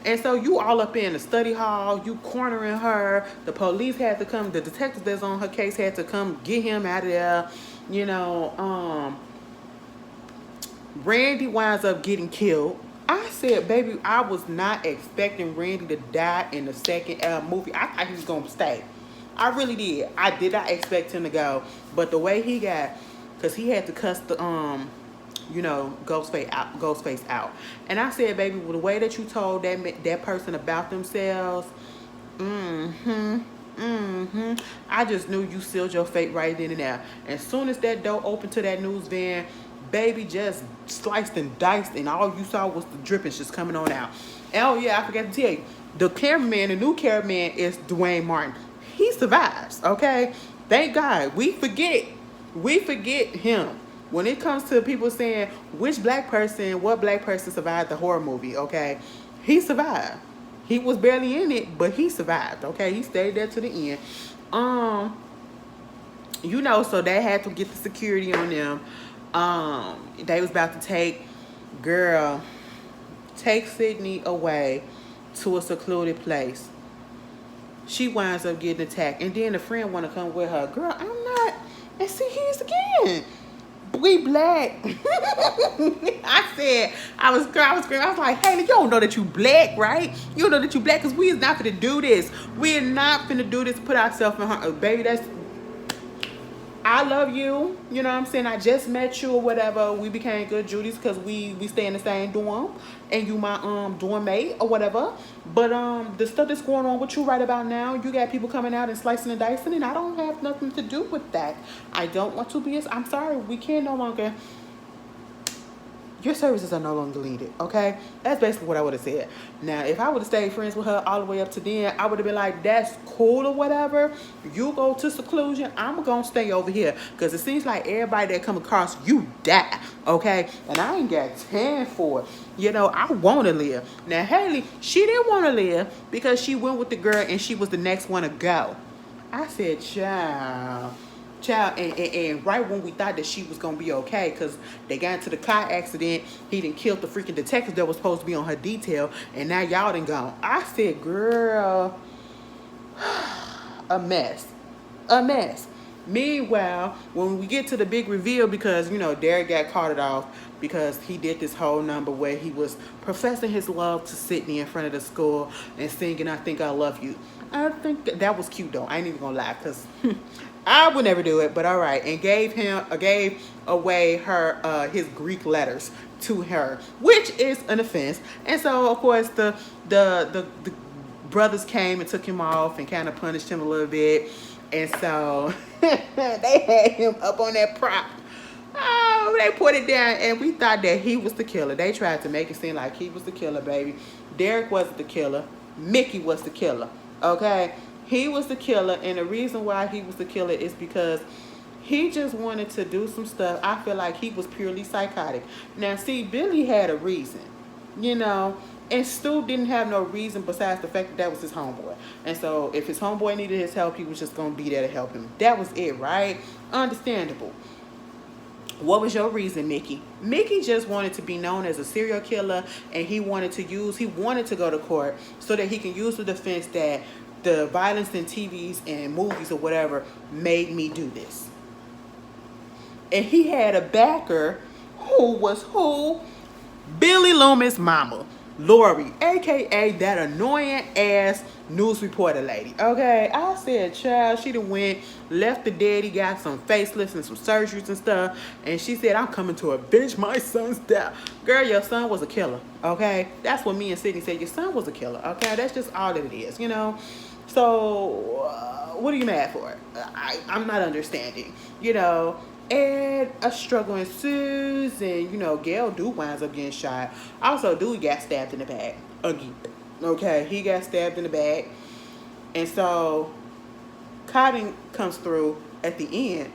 And so you all up in the study hall, you cornering her. The police had to come. The detectives that's on her case had to come get him out of there. You know, Randy winds up getting killed. I said, baby, I was not expecting Randy to die in the second movie. I thought he was going to stay. I really did. I did not expect him to go. But the way he got, because he had to cuss the, you know, Ghostface out. And I said, baby, with the way that you told that person about themselves, I just knew you sealed your fate right then and there. As soon as that door opened to that news van, baby just sliced and diced, and all you saw was the drippings just coming on out. And oh yeah, I forgot to tell you, the cameraman, the new cameraman is Dwayne Martin. He survives, okay? Thank God. We forget him. When it comes to people saying what black person survived the horror movie, okay? He survived. He was barely in it, but he survived, okay? He stayed there to the end. You know, so they had to get the security on them. They was about to take Sydney away to a secluded place. She winds up getting attacked, and then the friend want to come with her. Girl, I'm not. And see, here's again. We black. I was screaming. I was like, Haley, you don't know that you black, right? You don't know that you black, because we is not finna do this. We are not finna do this, put ourselves in harm. Baby, I love you. You know what I'm saying? I just met you or whatever. We became good Judies because we stay in the same dorm. And you my dorm mate or whatever. But the stuff that's going on with you right about now, you got people coming out and slicing and dicing, and I don't have nothing to do with that. I don't want to be I'm sorry, we can no longer your services are no longer needed, okay? That's basically what I would have said. Now, if I would have stayed friends with her all the way up to then, I would have been like, that's cool or whatever. You go to seclusion, I'm going to stay over here. Because it seems like everybody that come across, you die, okay? And I ain't got time for it. You know, I want to live. Now, Haley, she didn't want to live because she went with the girl and she was the next one to go. I said, child, and right when we thought that she was gonna be okay, because they got into the car accident, he done killed the freaking detective that was supposed to be on her detail, and now y'all done gone. I said, girl, a mess, a mess. Meanwhile, when we get to the big reveal, because you know Derek got carted off because he did this whole number where he was professing his love to Sydney in front of the school and singing "I Think I Love You." I think that was cute though. I ain't even gonna lie, cause I would never do it. But all right, and gave away her his Greek letters to her, which is an offense. And so of course the brothers came and took him off and kind of punished him a little bit. And so they had him up on that prop. Oh, they put it down, and we thought that he was the killer. They tried to make it seem like he was the killer, baby. Derek wasn't the killer. Mickey was the killer. Okay? He was the killer, and the reason why he was the killer is because he just wanted to do some stuff. I feel like he was purely psychotic. Now, see, Billy had a reason, you know, and Stu didn't have no reason besides the fact that that was his homeboy. And so if his homeboy needed his help, he was just going to be there to help him. That was it, right? Understandable. What was your reason, Mickey? Mickey just wanted to be known as a serial killer, and he wanted to go to court so that he can use the defense that the violence in TVs and movies or whatever made me do this. And he had a backer who was who? Billy Loomis' mama, Lori, aka that annoying ass news reporter lady. Okay, I said, child, she done went, left the daddy, got some facelifts and some surgeries and stuff, and she said, I'm coming to avenge my son's death. Girl, your son was a killer. Okay, that's what me and Sydney said. Your son was a killer. Okay, that's just all that it is, you know. So what are you mad for? I'm not understanding, you know. And a struggle ensues, and you know, Gail Dude winds up getting shot. Also, Dude got stabbed in the back again. Okay, he got stabbed in the back, and so Cotton comes through at the end,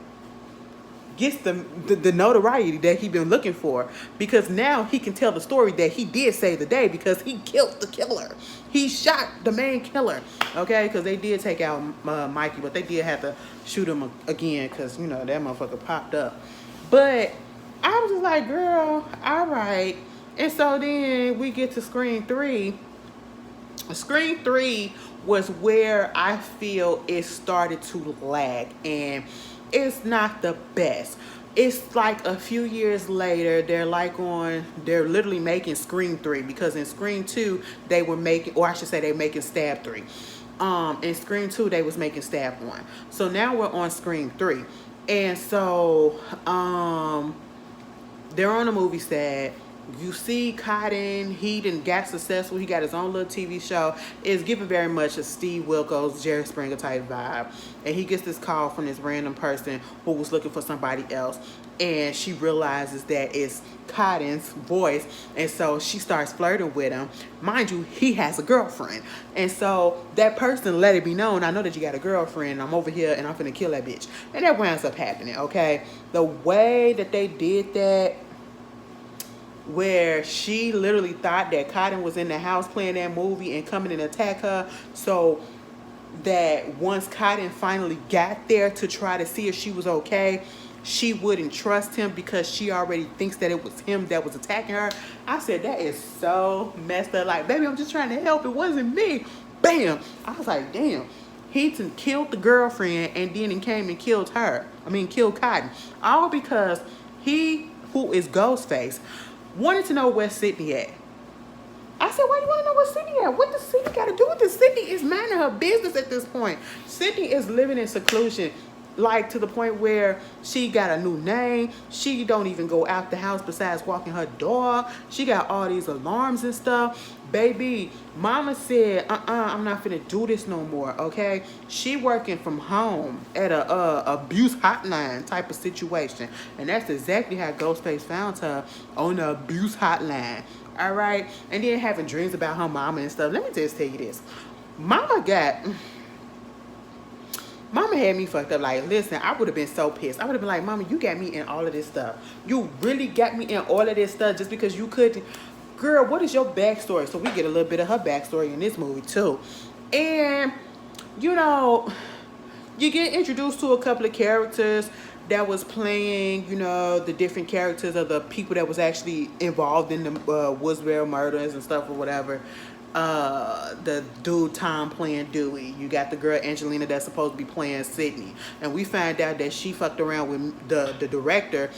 gets the notoriety that he been looking for, because now he can tell the story that he did save the day because he killed the killer. He shot the main killer, okay? Because they did take out Mikey, but they did have to shoot him again because, you know, that motherfucker popped up. But I was just like, girl, all right. And so then we get to Screen 3. Screen 3 was where I feel it started to lag, and it's not the best. It's like a few years later, they're literally making Scream 3, because in Scream 2 they were making, or I should say they making Stab 3. In Scream 2 they was making Stab 1. So now we're on Scream 3. And so they're on a movie set. You see Cotton, he done got successful. He got his own little TV show. It's given very much a Steve Wilkos, Jerry Springer type vibe. And he gets this call from this random person who was looking for somebody else. And she realizes that it's Cotton's voice. And so she starts flirting with him. Mind you, he has a girlfriend. And so that person let it be known, I know that you got a girlfriend. I'm over here and I'm finna kill that bitch. And that winds up happening, okay? The way that they did that, where she literally thought that Cotton was in the house playing that movie and coming and attack her, so that once Cotton finally got there to try to see if she was okay, she wouldn't trust him because she already thinks that it was him that was attacking her. I said, that is so messed up. Like, baby, I'm just trying to help. It wasn't me. Bam. I was like, damn. He killed the girlfriend and then he came and killed her. Killed Cotton. All because he, who is Ghostface, wanted to know where Sydney at. I said, why do you want to know where Sydney at? What does Sydney got to do with this? Sydney is minding her business at this point. Sydney is living in seclusion. like to the point where she got a new name. She don't even go out the house besides walking her dog. She got all these alarms and stuff. Baby, mama said, I'm not finna do this no more, okay? She working from home at a abuse hotline type of situation. And that's exactly how Ghostface found her, on the abuse hotline. All right? And then having dreams about her mama and stuff. Let me just tell you this. Mama had me fucked up. Like, listen, I would have been so pissed. I would have been like, Mama, you got me in all of this stuff. You really got me in all of this stuff just because you couldn't. Girl, what is your backstory? So we get a little bit of her backstory in this movie too. And, you know, you get introduced to a couple of characters that was playing, you know, the different characters of the people that was actually involved in the Woodsboro murders and stuff or whatever. The dude Tom playing Dewey. You got the girl Angelina that's supposed to be playing Sydney. And we find out that she fucked around with the director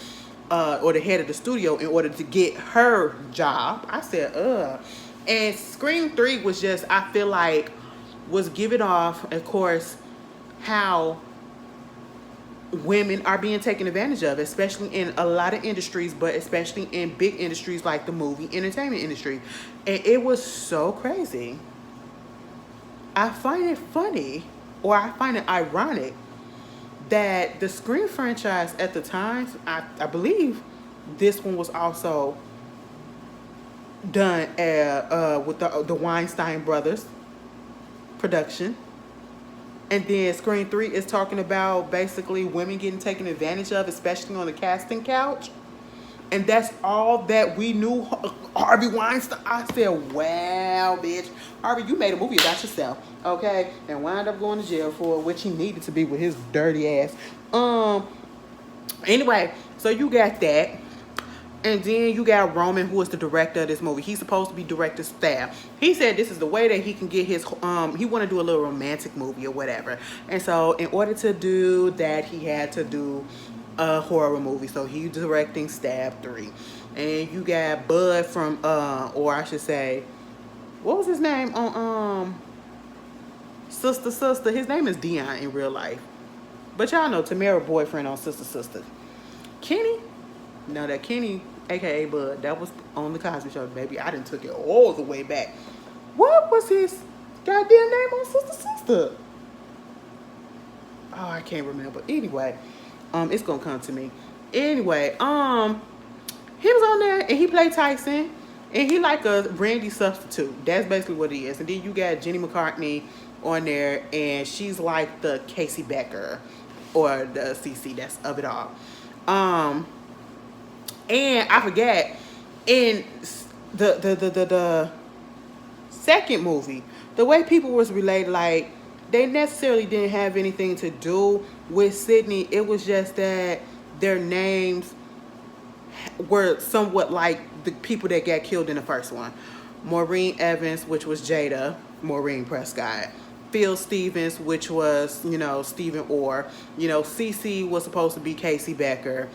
or the head of the studio in order to get her job. I said, ugh. And Scream 3 was just, I feel like, was giving off, of course, how women are being taken advantage of, especially in a lot of industries, but especially in big industries like the movie entertainment industry. And it was so crazy. I find it funny, or I find it ironic, that the Scream franchise at the time, I believe this one was also done with the Weinstein brothers production. And then Scream 3 is talking about basically women getting taken advantage of, especially on the casting couch. And that's all that we knew Harvey Weinstein. I said, wow, bitch. Harvey, you made a movie about yourself, okay? And wound up going to jail for it, which he needed to be with his dirty ass. Anyway, so you got that. And then you got Roman, who is the director of this movie. He's supposed to be director staff. He said this is the way that he can get his, he want to do a little romantic movie or whatever. And so in order to do that, he had to do a horror movie. So he's directing Stab 3. And you got Bud from, or I should say, what was his name on Sister? His name is Dion in real life. But y'all know Tamara boyfriend on Sister. Kenny? No, that Kenny, a.k.a. Bud, that was on The Cosby Show, baby. I done took it all the way back. What was his goddamn name on Sister? Oh, I can't remember. Anyway, it's gonna come to me. Anyway, he was on there, and he played Tyson, and he like a Brandy substitute. That's basically what he is. And then you got Jenny McCartney on there, and she's like the Casey Becker, or the CC that's of it all. And I forget, in the second movie, the way people was related, like, they necessarily didn't have anything to do with Sydney. It was just that their names were somewhat like the people that got killed in the first one. Maureen Evans, which was Jada, Maureen Prescott. Phil Stevens, which was, you know, Stephen Orr. You know, CC was supposed to be Casey Becker.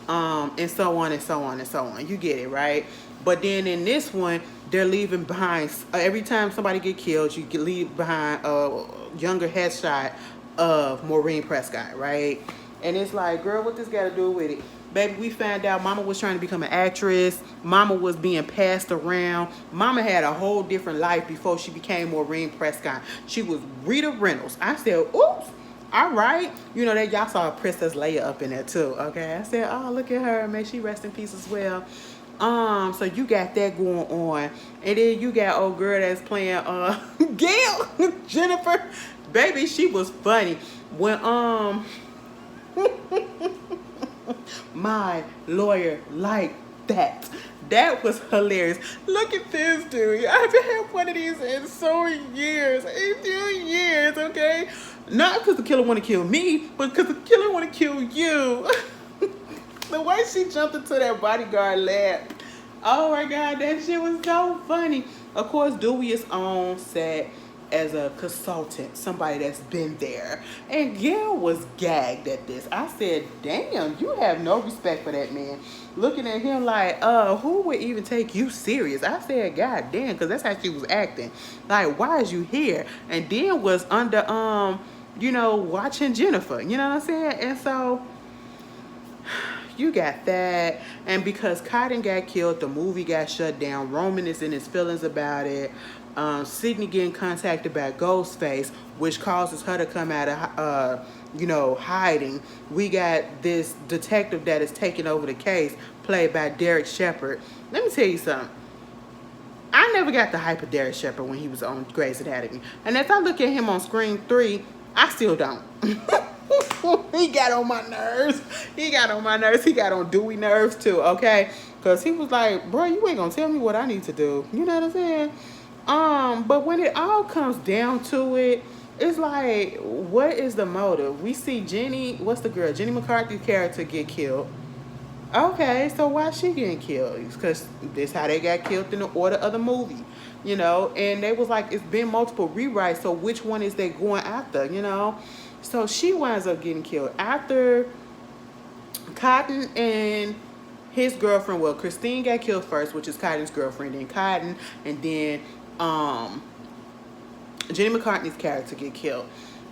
And so on and so on and so on. You get it, right? But then in this one, they're leaving behind, every time somebody get killed, you can leave behind a younger headshot of Maureen Prescott, right? And it's like, girl, what this got to do with it? Baby, we found out Mama was trying to become an actress. Mama was being passed around. Mama had a whole different life before she became Maureen Prescott. She was Rita Reynolds. I said, oops. All right. You know, that y'all saw Princess Leia up in there too, okay? I said, oh, look at her. May she rest in peace as well. So you got that going on. And then you got old girl that's playing Gail, Jennifer. Baby, she was funny. When my lawyer like that. That was hilarious. Look at this dude. I haven't had one of these in so years. 18 years, okay? Not because the killer want to kill me, but because the killer want to kill you. The way she jumped into that bodyguard lap. Oh my God, that shit was so funny. Of course, Dewey is on set as a consultant, somebody that's been there. And Gail was gagged at this. I said, damn, you have no respect for that man. Looking at him like, who would even take you serious? I said, God damn, because that's how she was acting. Like, why is you here? And then was under watching Jennifer. You know what I'm saying? And so you got that. And because Cotton got killed, the movie got shut down. Roman is in his feelings about it. Sydney getting contacted by Ghostface, which causes her to come out of, hiding. We got this detective that is taking over the case, played by Derek Shepherd. Let me tell you something. I never got the hype of Derek Shepherd when he was on Grey's Anatomy. And as I look at him on Screen 3, I still don't. He got on my nerves. He got on my nerves. He got on Dewey nerves too, okay? Because he was like, bro, you ain't going to tell me what I need to do. You know what I'm saying? But when it all comes down to it, it's like, what is the motive? We see Jenny, what's the girl? Jenny McCarthy's character get killed. Okay, so why she getting killed? Because this how they got killed in the order of the movie, And they was like, it's been multiple rewrites, so which one is they going after, So she winds up getting killed after Cotton and his girlfriend. Well, Christine got killed first, which is Cotton's girlfriend, then Cotton, and then Jenny McCartney's character get killed.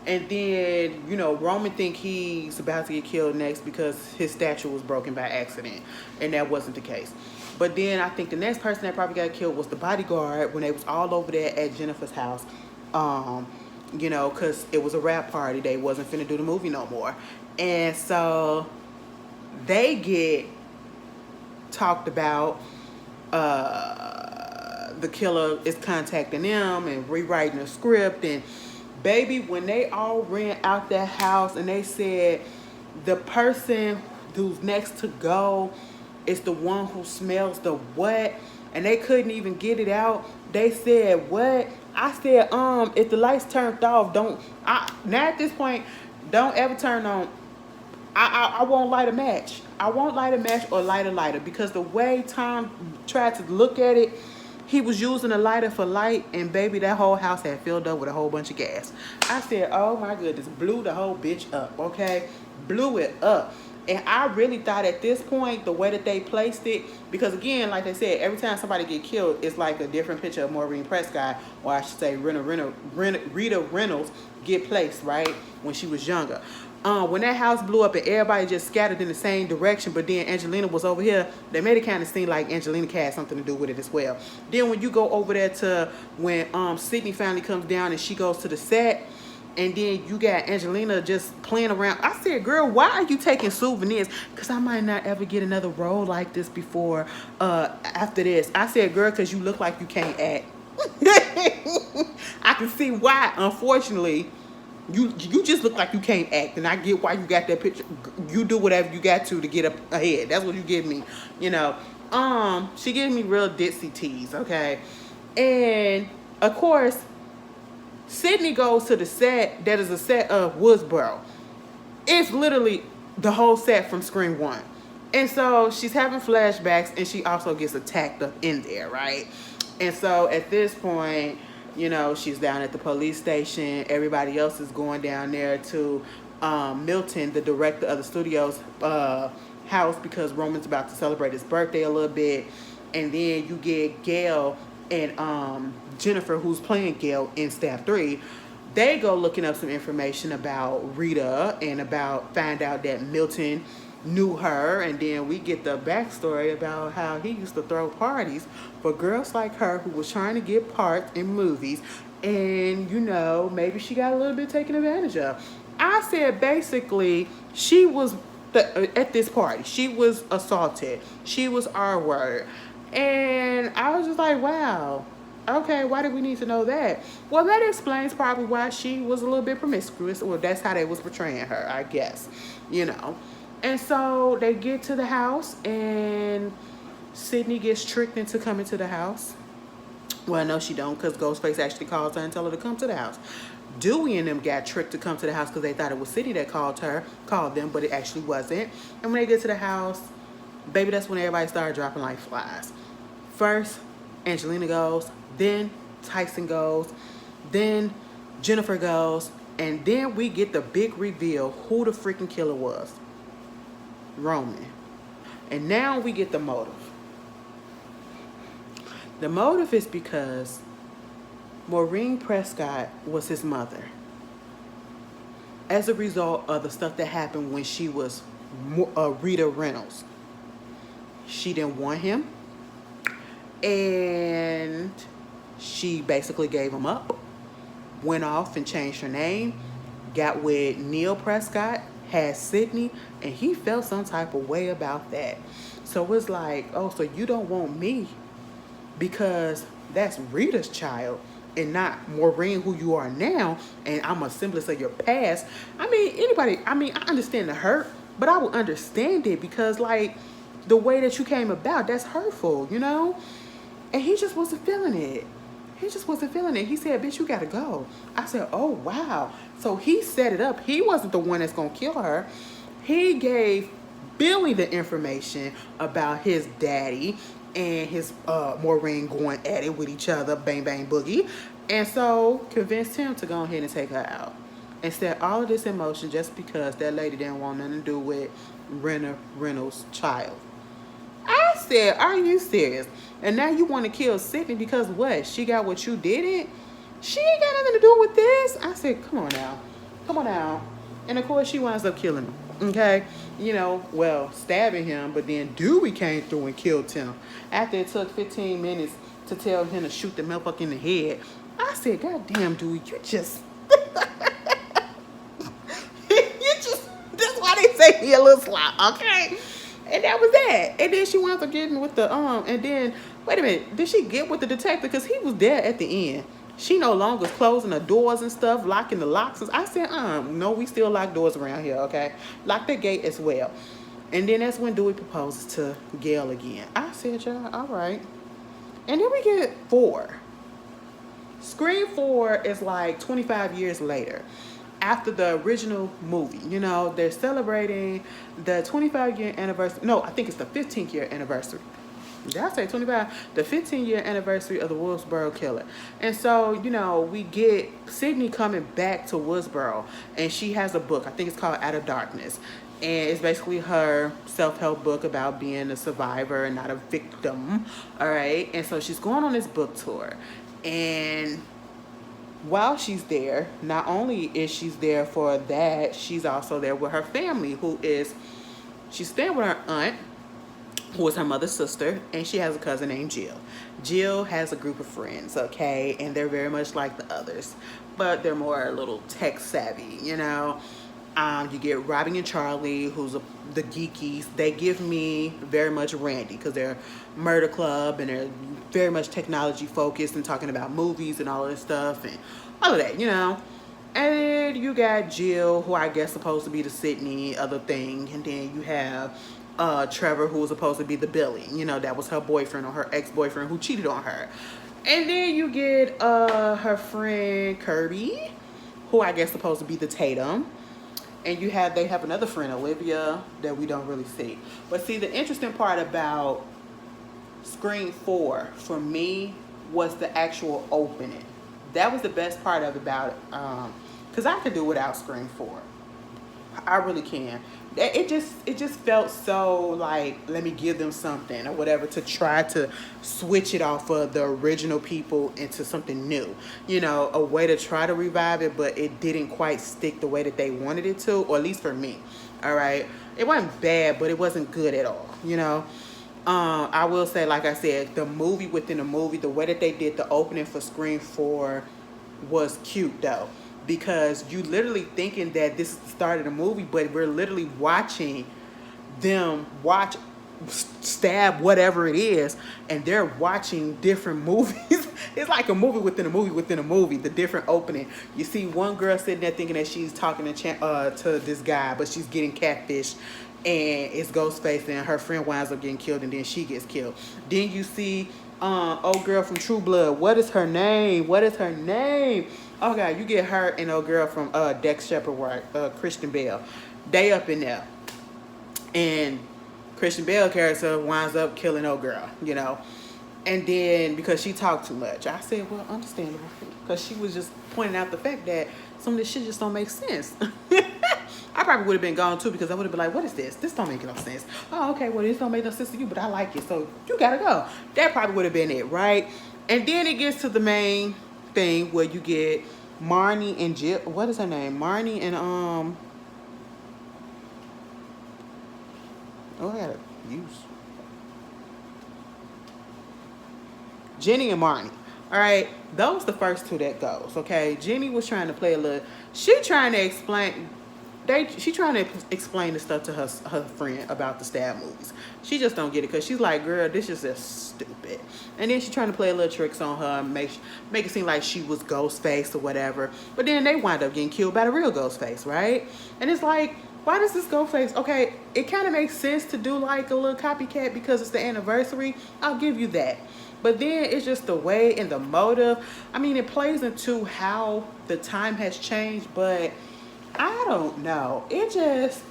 And then, Roman think he's about to get killed next because his statue was broken by accident. And that wasn't the case. But then I think the next person that probably got killed was the bodyguard when they was all over there at Jennifer's house. Because it was a rap party. They wasn't finna do the movie no more. And so they get talked about. The killer is contacting them and rewriting the script. And baby, when they all ran out that house and they said the person who's next to go is the one who smells the what, and they couldn't even get it out. They said what? I said, if the lights turned off, now at this point, don't ever turn on. I won't light a match. I won't light a match or light a lighter, because the way Tom tried to look at it, he was using a lighter for light, and baby, that whole house had filled up with a whole bunch of gas. I said, oh my goodness, blew the whole bitch up, okay? Blew it up. And I really thought at this point, the way that they placed it, because again, like I said, every time somebody get killed, it's like a different picture of Maureen Prescott, or I should say Rita Reynolds get placed, right, when she was younger. When that house blew up and everybody just scattered in the same direction, but then Angelina was over here, they made it kind of seem like Angelina had something to do with it as well. Then when you go over there to when Sydney finally comes down and she goes to the set, and then you got Angelina just playing around. I said, girl, why are you taking souvenirs? Because I might not ever get another role like this before after this. I said, girl, because you look like you can't act. I can see why, unfortunately. You just look like you can't act, and I get why you got that picture. You do whatever you got to get up ahead. That's what you give me, She gives me real ditzy tease, okay? And of course, Sydney goes to the set that is a set of Woodsboro. It's literally the whole set from Scream 1. And so she's having flashbacks, and she also gets attacked up in there, right? And so at this point, she's down at the police station. Everybody else is going down there to Milton, the director of the studio's house, because Roman's about to celebrate his birthday a little bit. And then you get Gail and Jennifer, who's playing Gail in Staff 3. They go looking up some information about Rita and find out that Milton knew her, and then we get the backstory about how he used to throw parties for girls like her who was trying to get parts in movies, and maybe she got a little bit taken advantage of. I said basically she was at this party, she was assaulted, she was R-word, and I was just like, wow, okay, why do we need to know that? Well, that explains probably why she was a little bit promiscuous, or that's how they was portraying her, I guess, And so they get to the house, and Sydney gets tricked into coming to the house. Well, no, she don't, because Ghostface actually calls her and tell her to come to the house. Dewey and them got tricked to come to the house because they thought it was Sydney that called them, but it actually wasn't. And when they get to the house, baby, that's when everybody started dropping like flies. First, Angelina goes, then Tyson goes, then Jennifer goes, and then we get the big reveal who the freaking killer was. Roman. And now we get the motive. The motive is because Maureen Prescott was his mother. as a result of the stuff that happened when she was Rita Reynolds. She didn't want him, and she basically gave him up, went off and changed her name, got with Neil Prescott, had Sydney, and he felt some type of way about that. So it's like, oh, so you don't want me because that's Rita's child and not Maureen, who you are now, and I'm a semblance of your past. I mean, anybody, I mean, I understand the hurt, but I would understand it because, like, the way that you came about, that's hurtful, you know? And he just wasn't feeling it. He just wasn't feeling it. He said, bitch, you gotta go. I said, oh, wow. So he set it up. He wasn't the one that's gonna kill her. He gave Billy the information about his daddy and his Maureen going at it with each other, bang, bang, boogie. And so convinced him to go ahead and take her out. And set all of this in motion just because that lady didn't want nothing to do with Rena Reynolds' child. I said, are you serious? And now you want to kill Sydney because what? She got what you didn't? She ain't got nothing to do with this. I said, come on now. Come on now. And of course she winds up killing him. Okay? You know, well, stabbing him, but then Dewey came through and killed him. After it took 15 minutes to tell him to shoot the motherfucker in the head. I said, God damn, Dewey, you just... that's why they say he a little slop, okay? And that was that. And then she wound up getting with the, and then, wait a minute, did she get with the detective? Because he was there at the end. She no longer was closing the doors and stuff, locking the locks. I said, no, we still lock doors around here, okay? Lock the gate as well. And then that's when Dewey proposes to Gail again. I said, yeah, all right. And then we get 4. Scream 4 is like 25 years later. After the original movie, you know, they're celebrating the 25-year anniversary. No, I think it's the 15th-year anniversary. Did I say 25? The 15-year anniversary of the Woodsboro killer. And so, you know, we get Sydney coming back to Woodsboro, and she has a book. I think it's called Out of Darkness. And it's basically her self-help book about being a survivor and not a victim. All right. And so she's going on this book tour. And while she's there, not only is she's there for that, she's also there with her family, she's staying with her aunt, who is her mother's sister, and she has a cousin named Jill. Jill has a group of friends, okay, and they're very much like the others, but they're more a little tech savvy, you know. You get Robbie and Charlie, who's the geekies. They give me very much Randy because they're murder club and they're very much technology focused and talking about movies and all this stuff and all of that, you know. And then you got Jill, who I guess supposed to be the Sydney other thing, and then you have Trevor, who was supposed to be the Billy. You know, that was her boyfriend or her ex-boyfriend who cheated on her. And then you get her friend Kirby, who I guess supposed to be the Tatum. And they have another friend, Olivia, that we don't really see. But see, the interesting part about Scream 4, for me, was the actual opening. That was the best part of about it. Because I could do without Scream 4. I really can. It just felt so like, let me give them something or whatever to try to switch it off of the original people into something new. You know, a way to try to revive it, but it didn't quite stick the way that they wanted it to, or at least for me. All right. It wasn't bad, but it wasn't good at all, you know. I will say, like I said, the movie within the movie, the way that they did the opening for Scream 4 was cute though. Because you literally thinking that this is the start of the movie, but we're literally watching them stab whatever it is, and they're watching different movies. It's like a movie within a movie within a movie, the different opening. You see one girl sitting there thinking that she's talking to this guy, but she's getting catfished, and it's Ghostface, and her friend winds up getting killed, and then she gets killed. Then you see old girl from True Blood. What is her name? Oh God, you get her and old girl from Dex Shepard, Christian Bale. They up in there. And Christian Bale character winds up killing old girl, you know. And then because she talked too much. I said, well, understandable. Because she was just pointing out the fact that some of this shit just don't make sense. I probably would have been gone too, because I would have been like, what is this? This don't make no sense. Oh, okay, well, this don't make no sense to you, but I like it, so you gotta go. That probably would have been it, right? And then it gets to the main thing where you get Marnie and Jill. What is her name? Marnie and Oh, I gotta use Jenny and Marnie. All right, those the first two that goes. Okay, Jenny was trying to play a little. She trying to explain. She trying to explain the stuff to her friend about the stab movies. She just don't get it because she's like, girl, this is just stupid. And then she trying to play a little tricks on her and make it seem like she was Ghostface or whatever. But then they wind up getting killed by the real Ghostface, right? And it's like, why does this Ghostface? Okay, it kind of makes sense to do like a little copycat because it's the anniversary. I'll give you that. But then it's just the way and the motive. I mean, it plays into how the time has changed, but I don't know. It just,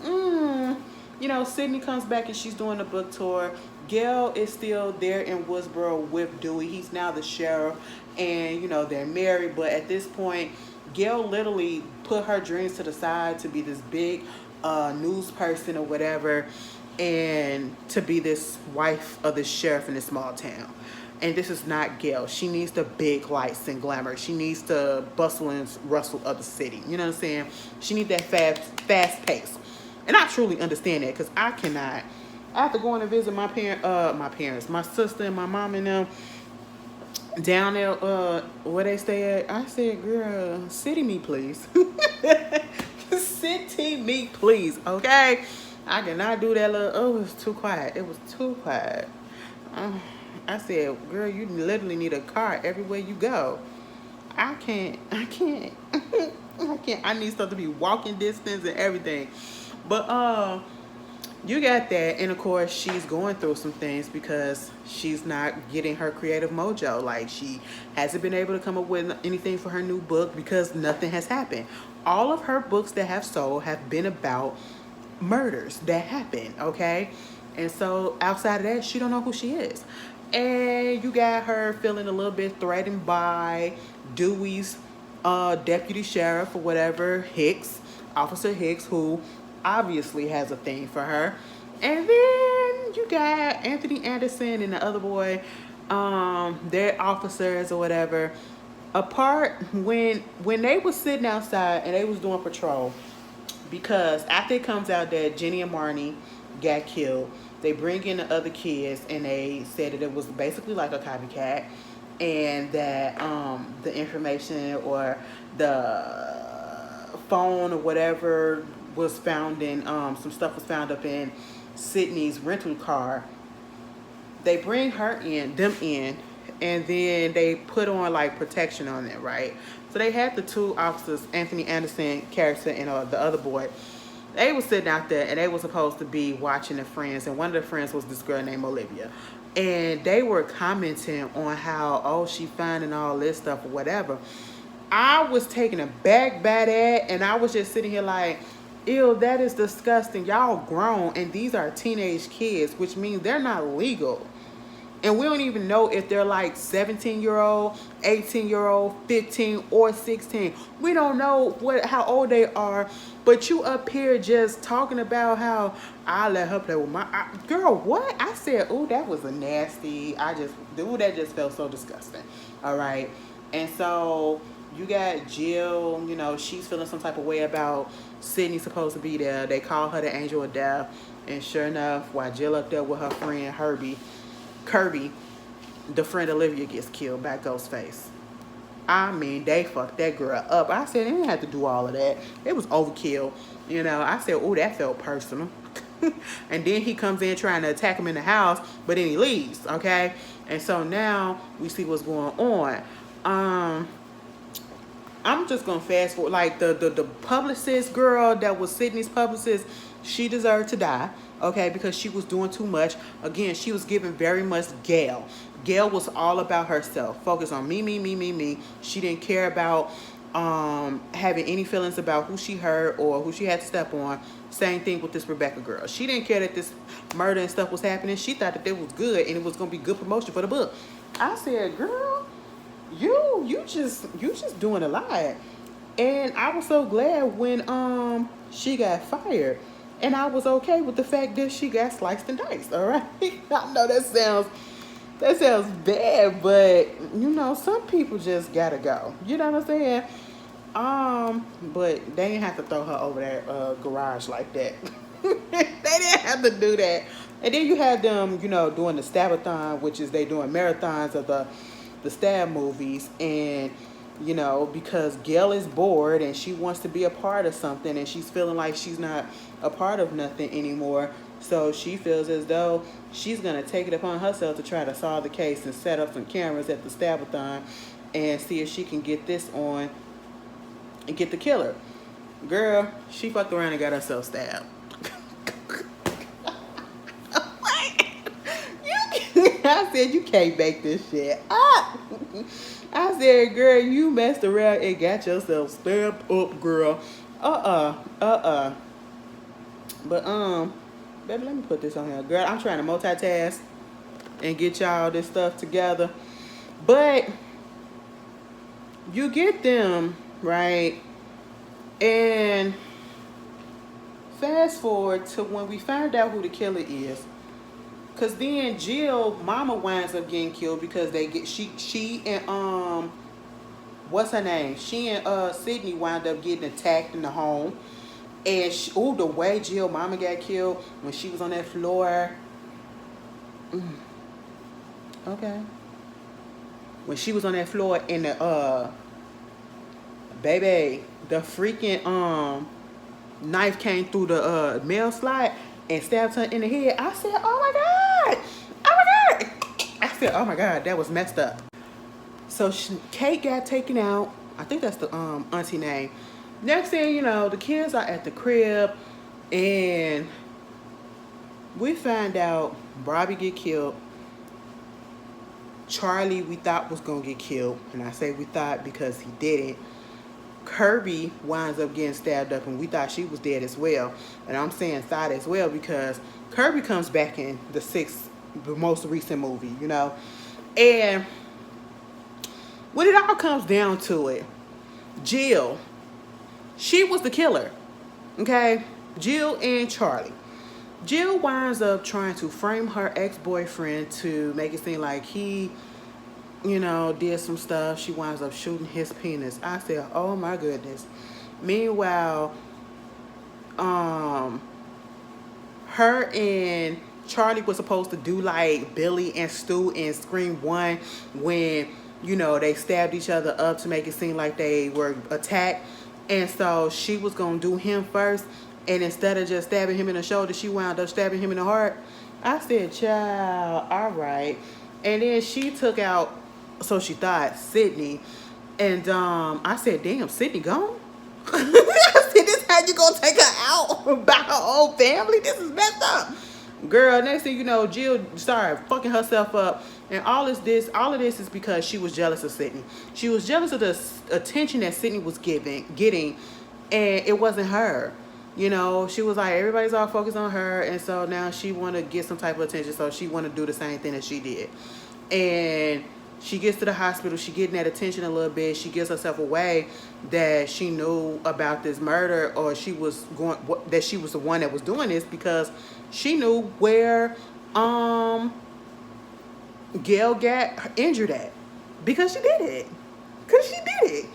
Sydney comes back and she's doing a book tour. Gail is still there in Woodsboro with Dewey. He's now the sheriff, and they're married. But at this point, Gail literally put her dreams to the side to be this big news person or whatever, and to be this wife of this sheriff in this small town. And this is not Gail. She needs the big lights and glamour. She needs the bustle and rustle of the city. You know what I'm saying? She needs that fast pace. And I truly understand that because I cannot. After going to visit my parents, my sister and my mom and them down there where they stay at, I said, girl, city me please. City me please, okay? I cannot do that little, it was too quiet. It was too quiet. I said, girl, you literally need a car everywhere you go. I can't. I can't. I need stuff to be walking distance and everything. But you got that. And of course, she's going through some things because she's not getting her creative mojo. Like, she hasn't been able to come up with anything for her new book because nothing has happened. All of her books that have sold have been about murders that happened, okay? And so outside of that, she don't know who she is. And you got her feeling a little bit threatened by Dewey's deputy sheriff or whatever, Officer Hicks, who obviously has a thing for her. And then you got Anthony Anderson and the other boy, they're officers or whatever. Apart when they was sitting outside and they was doing patrol, because after it comes out that Jenny and Marnie got killed, they bring in the other kids and they said that it was basically like a copycat, and that the information or the phone or whatever was found in some stuff was found up in Sydney's rental car. They bring them in, and then they put on like protection on it, right? So they had the two officers, Anthony Anderson character and the other boy. They was sitting out there and they were supposed to be watching the friends, and one of the friends was this girl named Olivia. And they were commenting on how, she finding all this stuff or whatever. I was taken aback by that, and I was just sitting here like, ew, that is disgusting. Y'all grown, and these are teenage kids, which means they're not legal. And we don't even know if they're like 17-year-old, 18-year-old, 15, or 16. We don't know how old they are. But you up here just talking about how I let her play with girl, what? I said, ooh, that was a nasty. That just felt so disgusting. All right. And so you got Jill, she's feeling some type of way about Sydney supposed to be there. They call her the angel of death. And sure enough, while Jill up there with her friend Kirby, the friend Olivia gets killed by Ghostface. I mean, they fucked that girl up. I said, they didn't have to do all of that. It was overkill. I said, oh, that felt personal. And then he comes in trying to attack him in the house, but then he leaves, okay? And so now we see what's going on. I'm just going to fast forward. Like, the publicist girl that was Sydney's publicist, she deserved to die, okay, because she was doing too much. Again, she was giving very much Gail. Gail was all about herself, focused on me. She didn't care about having any feelings about who she hurt or who she had to step on. Same thing with this Rebecca girl. She didn't care that this murder and stuff was happening. She thought that it was good and it was going to be good promotion for the book. I said, girl, you just doing a lot. And I was so glad when she got fired. And I was okay with the fact that she got sliced and diced, all right? I know that sounds bad, but, some people just gotta go. You know what I'm saying? But they didn't have to throw her over that garage like that. They didn't have to do that. And then you had them, doing the stabathon, which is they doing marathons of the stab movies, and because Gail is bored and she wants to be a part of something, and she's feeling like she's not a part of nothing anymore. So she feels as though she's gonna take it upon herself to try to solve the case and set up some cameras at the stabathon and see if she can get this on and get the killer. Girl, she fucked around and got herself stabbed. I said, you can't make this shit up. I said, girl, you messed around and got yourself stabbed up, girl. But, baby, let me put this on here. Girl, I'm trying to multitask and get y'all this stuff together. But you get them, right? And fast forward to when we found out who the killer is. Cause then Jill mama winds up getting killed because she and what's her name? She and Sydney wind up getting attacked in the home. And the way Jill mama got killed when she was on that floor. Okay. When she was on that floor in the baby, the freaking knife came through the mail slide and stabbed her in the head. I said, oh my God. Oh my God. I said, oh my God, that was messed up. So Kate got taken out. I think that's the auntie name. Next thing you know, the kids are at the crib and we find out Bobby get killed. Charlie we thought was gonna get killed. And I say we thought because he didn't. Kirby winds up getting stabbed up and we thought she was dead as well. And I'm saying thought as well because Kirby comes back in the most recent movie, And when it all comes down to it, Jill, she was the killer. Okay? Jill and Charlie. Jill winds up trying to frame her ex-boyfriend to make it seem like he did some stuff. She winds up shooting his penis. I said, oh my goodness. Meanwhile, her and Charlie was supposed to do like Billy and Stu in Scream 1 when, they stabbed each other up to make it seem like they were attacked. And so she was going to do him first. And instead of just stabbing him in the shoulder, she wound up stabbing him in the heart. I said, child, all right. And then she took out, so she thought, Sydney. And I said, damn, Sydney gone? I said, this how you gonna take her out by her own family? This is messed up. Girl, next thing you know, Jill started fucking herself up. And all of this is because she was jealous of Sydney. She was jealous of the attention that Sydney was getting, and it wasn't her. She was like, everybody's all focused on her, and so now she want to get some type of attention, so she want to do the same thing that she did. And she gets to the hospital, she getting that attention a little bit, she gives herself away that she knew about this murder, or that she was the one that was doing this, because she knew where Gail got injured at, because she did it.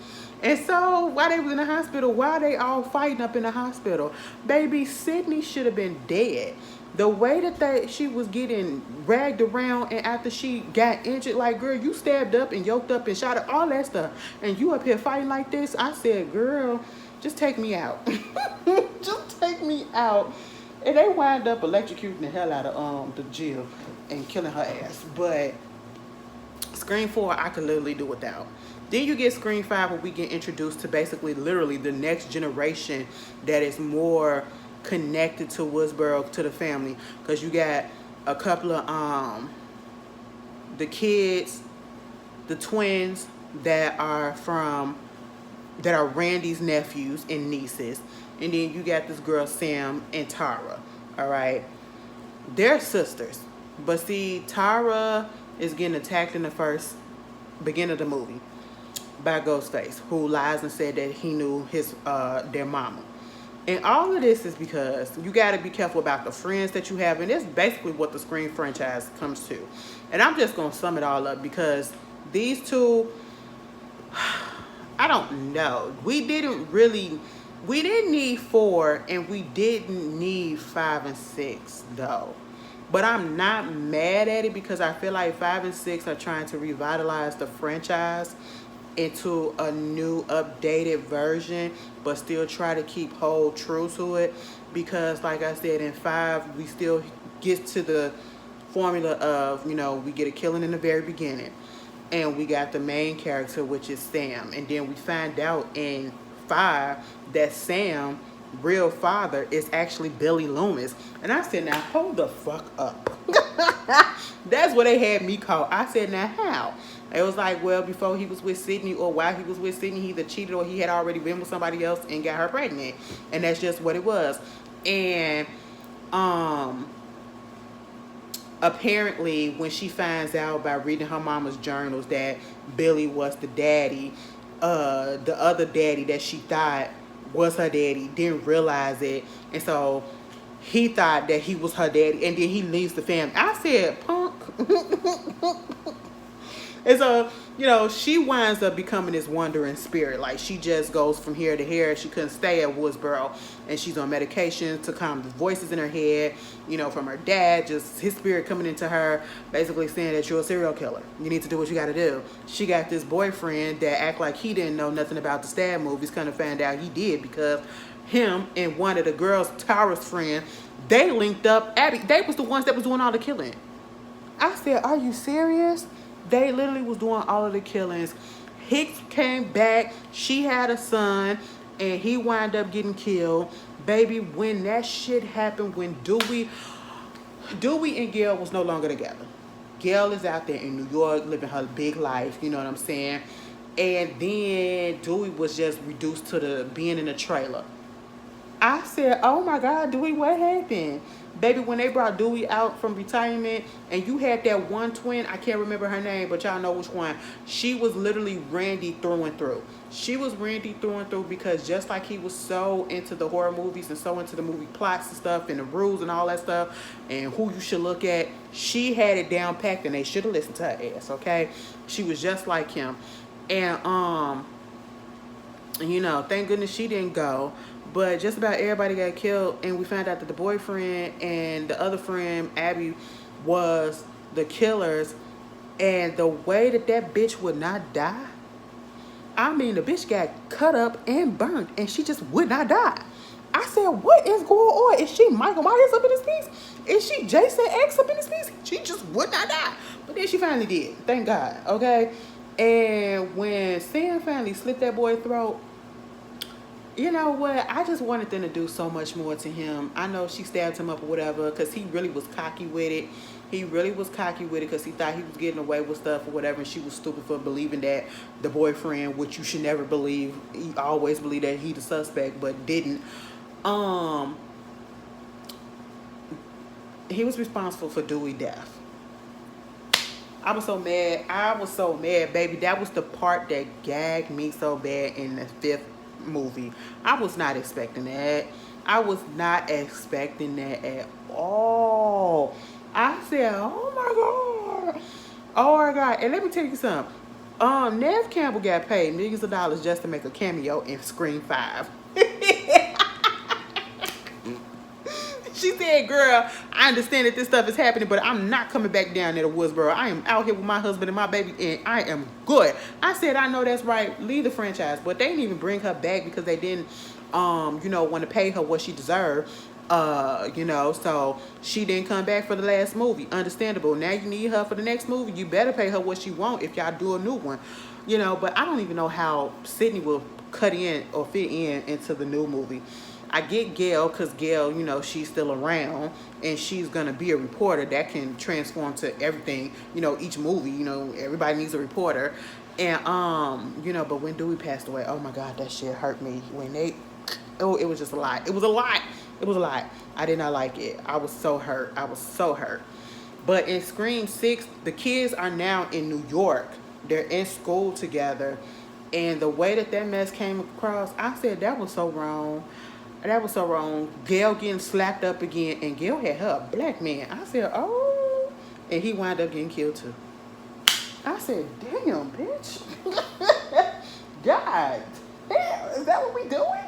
And so while they was in the hospital, while they all fighting up in the hospital, baby, Sydney should have been dead. The way that she was getting dragged around, and after she got injured, like, girl, you stabbed up and yoked up and shot up, all that stuff, and you up here fighting like this. I said, girl, just take me out. Just take me out. And they wind up electrocuting the hell out of the Jill and killing her ass. But Scream 4, I could literally do without. Then you get Scream 5, where we get introduced to basically literally the next generation that is more connected to Woodsboro, to the family. Because you got a couple of the kids, the twins that are Randy's nephews and nieces. And then you got this girl, Sam and Tara. All right. They're sisters. But see, Tara is getting attacked in the first beginning of the movie by Ghostface, who lies and said that he knew their mama. And all of this is because you got to be careful about the friends that you have. And that's basically what the Scream franchise comes to. And I'm just going to sum it all up, because these two, I I don't know. We didn't need 4, and we didn't need 5 and 6 though. But I'm not mad at it because I feel like 5 and 6 are trying to revitalize the franchise into a new updated version, but still try to hold true to it. Because like I said, in 5 we still get to the formula of, we get a killing in the very beginning, and we got the main character, which is Sam, and then we find out in 5 that Sam real father is actually Billy Loomis. And I said, now hold the fuck up. That's what they had me call. I said, now how? It was like, well, before he was with Sydney, or while he was with Sydney, he either cheated or he had already been with somebody else and got her pregnant. And that's just what it was. And apparently when she finds out by reading her mama's journals that Billy was the daddy, the other daddy that she thought was her daddy didn't realize it, and so he thought that he was her daddy, and then he leaves the family. I said, punk. And so, she winds up becoming this wandering spirit. Like, she just goes from here to here. She couldn't stay at Woodsboro, and she's on medication to calm the voices in her head, from her dad, just his spirit coming into her, basically saying that you're a serial killer. You need to do what you got to do. She got this boyfriend that act like he didn't know nothing about the Stab movies. Kind of found out he did, because him and one of the girls, Tara's friend, they linked up. Abby, they was the ones that was doing all the killing. I said, are you serious? They literally was doing all of the killings. Hicks came back. She had a son, and he wound up getting killed. Baby, when that shit happened, when Dewey and Gail was no longer together. Gail is out there in New York living her big life, you know what I'm saying? And then Dewey was just reduced to being in a trailer. I said, oh my God, Dewey, what happened? Baby, when they brought Dewey out from retirement, and you had that one twin, I can't remember her name, but y'all know which one. She was literally Randy through and through. She was Randy through and through, because just like he was so into the horror movies and so into the movie plots and stuff and the rules and all that stuff and who you should look at, she had it down packed, and they should have listened to her ass, okay? She was just like him. And, thank goodness she didn't go. But just about everybody got killed, and we found out that the boyfriend and the other friend, Abby, was the killers. And the way that bitch would not die, I mean, the bitch got cut up and burnt, and she just would not die. I said, what is going on? Is she Michael Myers up in this piece? Is she Jason X up in this piece? She just would not die. But then she finally did. Thank God, okay? And when Sam finally slit that boy's throat, you know what? I just wanted them to do so much more to him. I know she stabbed him up or whatever, because he really was cocky with it. He really was cocky with it because he thought he was getting away with stuff or whatever, and she was stupid for believing that the boyfriend, which you should never believe, he always believed that he the suspect, but didn't. He was responsible for Dewey's death. I was so mad. I was so mad, baby. That was the part that gagged me so bad in the 5th movie. I was not expecting that. I was not expecting that at all. I said, oh my God. Oh my God. And let me tell you something. Nev Campbell got paid millions of dollars just to make a cameo in Scream 5. She said, girl, I understand that this stuff is happening, but I'm not coming back down there to Woodsboro. I am out here with my husband and my baby, and I am good. I said, I know that's right. Leave the franchise. But they didn't even bring her back because they didn't, want to pay her what she deserved. So she didn't come back for the last movie. Understandable. Now you need her for the next movie. You better pay her what she want if y'all do a new one. But I don't even know how Sydney will cut in or fit into the new movie. I get Gail, because Gail, she's still around, and she's going to be a reporter that can transform to everything, each movie, everybody needs a reporter. And, but when Dewey passed away, oh my God, that shit hurt me. It was just a lot. It was a lot. I did not like it. I was so hurt. But in Scream 6, the kids are now in New York. They're in school together. And the way that mess came across, I said, that was so wrong. That was so wrong. Gail getting slapped up again, and Gail had her a black man. I said, oh. And he wound up getting killed too. I said, damn, bitch. God damn, is that what we doing?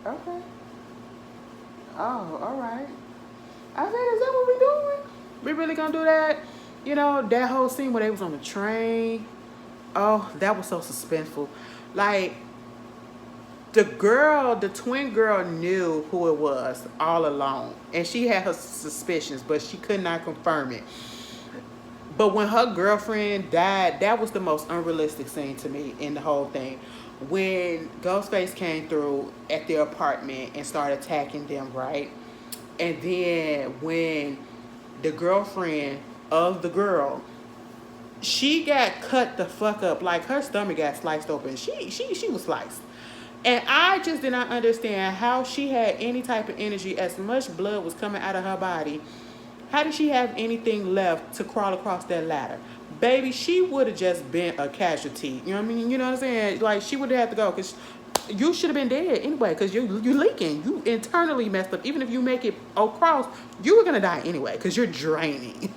Okay. Oh, all right. I said, is that what we doing? We really gonna do that? You know, that whole scene where they was on the train. Oh, that was so suspenseful. Like, the girl, the twin girl knew who it was all along. And she had her suspicions, but she could not confirm it. But when her girlfriend died, that was the most unrealistic scene to me in the whole thing. When Ghostface came through at their apartment and started attacking them, right? And then when the girlfriend of the girl, she got cut the fuck up. Like, her stomach got sliced open. She was sliced. And I just did not understand how she had any type of energy. As much blood was coming out of her body, how did she have anything left to crawl across that ladder? Baby, she would have just been a casualty. You know what I mean? You know what I'm saying? Like, she would have had to go because you should have been dead anyway because you're leaking. You internally messed up. Even if you make it across, you were going to die anyway because you're draining.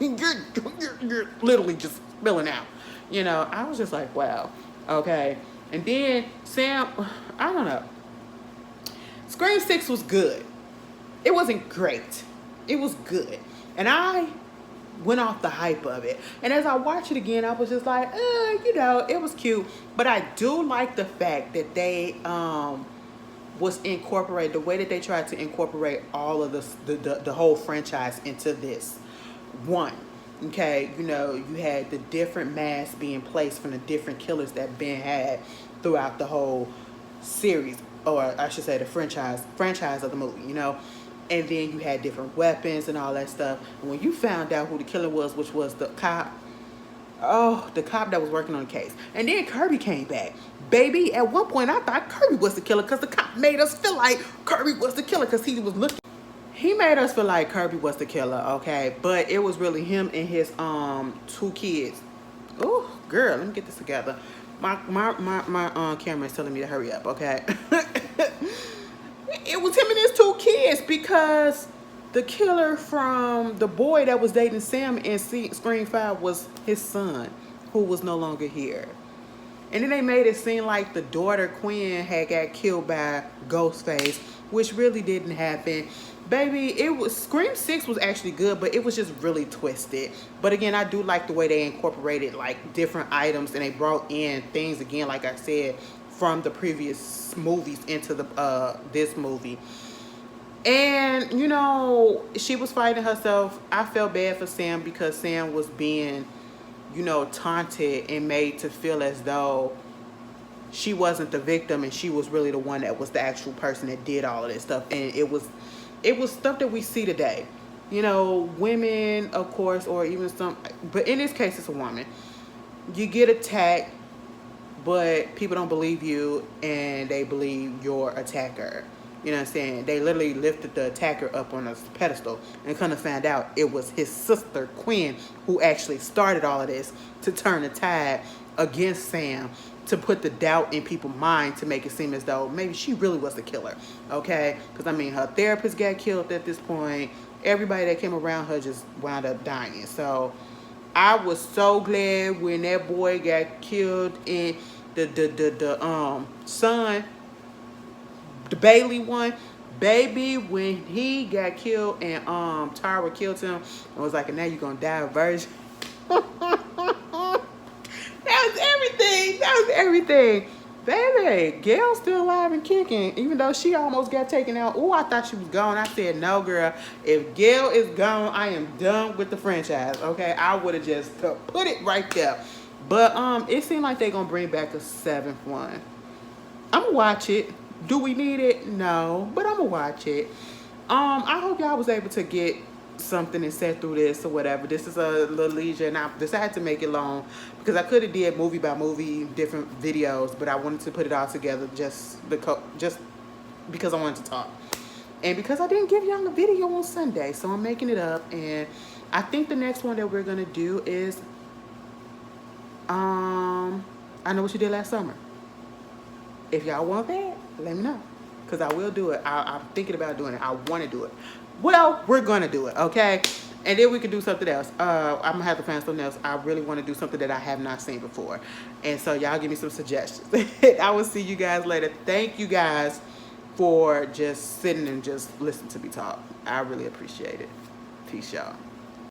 you're literally just spilling out. You know, I was just like, wow. Okay. And then Sam, I don't know. Scream 6 was good. It wasn't great. It was good. And I went off the hype of it. And as I watched it again, I was just like, you know, it was cute. But I do like the fact that they was incorporated, the way that they tried to incorporate all of the whole franchise into this one. Okay, you know, you had the different masks being placed from the different killers that Ben had throughout the whole series, or I should say the franchise of the movie, you know. And then you had different weapons and all that stuff. And when you found out who the killer was, which was the cop, oh, the cop that was working on the case. And then Kirby came back. Baby, at one point I thought Kirby was the killer because the cop made us feel like Kirby was the killer because he was looking. He made us feel like Kirby was the killer, okay? But it was really him and his 2 kids. Oh, girl, let me get this together. My camera is telling me to hurry up, okay? It was him and his 2 kids because the killer from the boy that was dating Sam in Scream 5 was his son, who was no longer here. And then they made it seem like the daughter, Quinn, had got killed by Ghostface, which really didn't happen. Baby, it was Scream 6 was actually good, but it was just really twisted. But again, I do like the way they incorporated like different items and they brought in things again, like I said, from the previous movies into the this movie. And you know, she was fighting herself. I felt bad for Sam because Sam was being, you know, taunted and made to feel as though she wasn't the victim and she was really the one that was the actual person that did all of this stuff. And it was stuff that we see today. You know, women, of course, or even some, but in this case, it's a woman. You get attacked, but people don't believe you and they believe your attacker. You know what I'm saying? They literally lifted the attacker up on a pedestal and kind of found out it was his sister, Quinn, who actually started all of this to turn the tide against Sam, to put the doubt in people's mind to make it seem as though maybe she really was the killer, okay? Because, I mean, her therapist got killed at this point. Everybody that came around her just wound up dying. So I was so glad when that boy got killed and the son, the Bailey one, baby, when he got killed and Tara killed him, I was like, and now you're gonna die, virgin. That was everything. That was everything. Baby, Gail's still alive and kicking, even though she almost got taken out. Oh, I thought she was gone. I said, no, girl. If Gail is gone, I am done with the franchise, okay? I would have just put it right there. But it seemed like they're going to bring back a 7th one. I'm going to watch it. Do we need it? No, but I'm going to watch it. I hope y'all was able to get something and sat through this or whatever. This is a little leisure, and I decided to make it long because I could have did movie by movie different videos, but I wanted to put it all together just because I wanted to talk and because I didn't give y'all a video on Sunday, so I'm making it up. And I think the next one that we're gonna do is I Know What You Did Last Summer. If y'all want that, let me know, because I will do it. I'm thinking about doing it. I want to do it. Well, we're going to do it, okay? And then we can do something else. I'm gonna have to find something else. I really want to do something that I have not seen before, and so y'all give me some suggestions. I will see you guys later. Thank you guys for just sitting and just listening to me talk. I really appreciate it. Peace, y'all.